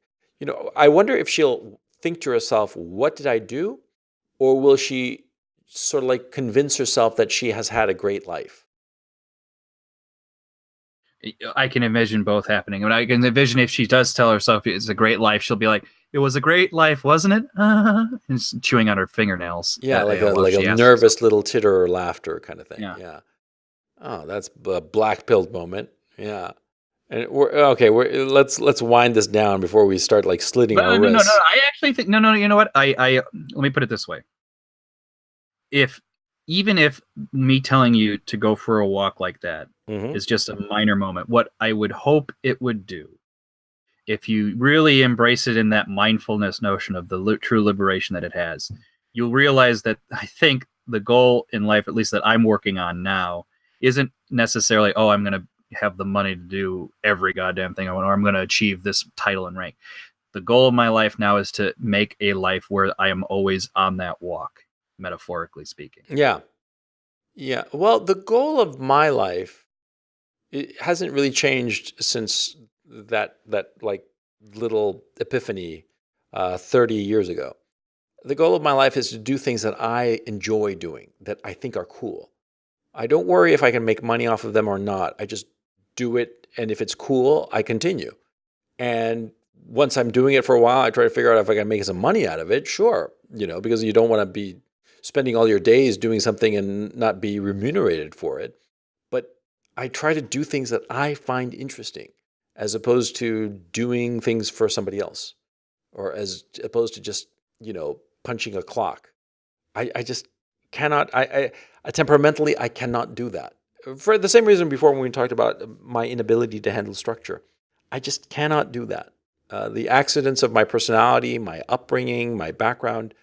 [SPEAKER 1] I wonder if she'll think to herself, "What did I do?" Or will she sort of like convince herself that she has had a great life?
[SPEAKER 2] I can envision both happening. And I can envision if she does tell herself it's a great life, she'll be like, "It was a great life, wasn't it?" And chewing on her fingernails.
[SPEAKER 1] Yeah, like a
[SPEAKER 2] While
[SPEAKER 1] like a
[SPEAKER 2] she asks herself.
[SPEAKER 1] nervous little titter or laughter kind of thing.
[SPEAKER 2] Yeah.
[SPEAKER 1] Yeah. Oh, that's a black pilled moment. Yeah. And let's wind this down before we start like slitting
[SPEAKER 2] But
[SPEAKER 1] our
[SPEAKER 2] no.
[SPEAKER 1] wrists.
[SPEAKER 2] I actually think no. You know what? I let me put it this way: if even if me telling you to go for a walk like that
[SPEAKER 1] Hmm.
[SPEAKER 2] is just a minor moment, what I would hope it would do, if you really embrace it in that mindfulness notion of the true liberation that it has, you'll realize that I think the goal in life, at least that I'm working on now, isn't necessarily, oh, I'm going to have the money to do every goddamn thing I want, or I'm going to achieve this title and rank. The goal of my life now is to make a life where I am always on that walk, metaphorically speaking.
[SPEAKER 1] Yeah. Yeah. Well, the goal of my life, it hasn't really changed since that like little epiphany 30 years ago. The goal of my life is to do things that I enjoy doing, that I think are cool. I don't worry if I can make money off of them or not. I just do it, and if it's cool, I continue. And once I'm doing it for a while, I try to figure out if I can make some money out of it. Sure, because you don't want to be spending all your days doing something and not be remunerated for it. But I try to do things that I find interesting, as opposed to doing things for somebody else, or as opposed to just punching a clock. I just cannot. I temperamentally I cannot do that for the same reason before when we talked about my inability to handle structure. I just cannot do that. The accidents of my personality, my upbringing, my background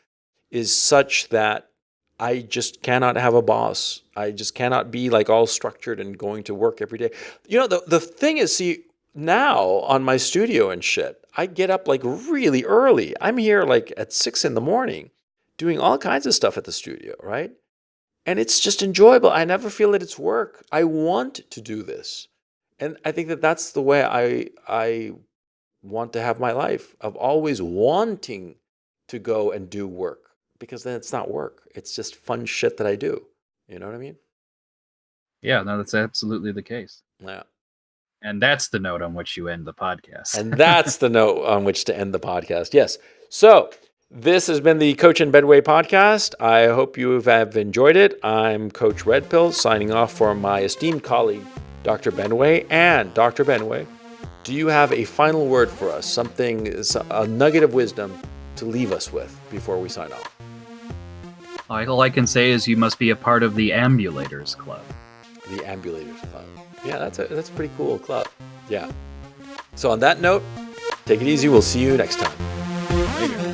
[SPEAKER 1] is such that I just cannot have a boss. I just cannot be like all structured and going to work every day. The thing is, see, now on my studio and shit, I get up like really early. I'm here like at 6 a.m. doing all kinds of stuff at the studio, right? And it's just enjoyable. I never feel that it's work. I want to do this. And I think that that's the way I want to have my life, of always wanting to go and do work, because then it's not work. It's just fun shit that I do. You know what I mean?
[SPEAKER 2] Yeah, no, that's absolutely the case.
[SPEAKER 1] Yeah.
[SPEAKER 2] And that's the note on which you end the podcast.
[SPEAKER 1] And that's the note on which to end the podcast. Yes. So this has been the Coach and Benway podcast. I hope you have enjoyed it. I'm Coach Red Pill signing off for my esteemed colleague, Dr. Benway. And Dr. Benway, do you have a final word for us? A nugget of wisdom to leave us with before we sign off?
[SPEAKER 2] All I can say is you must be a part of the Ambulators Club.
[SPEAKER 1] The Ambulators Club. Yeah, that's a pretty cool club. Yeah. So on that note, take it easy. We'll see you next time.
[SPEAKER 2] Later.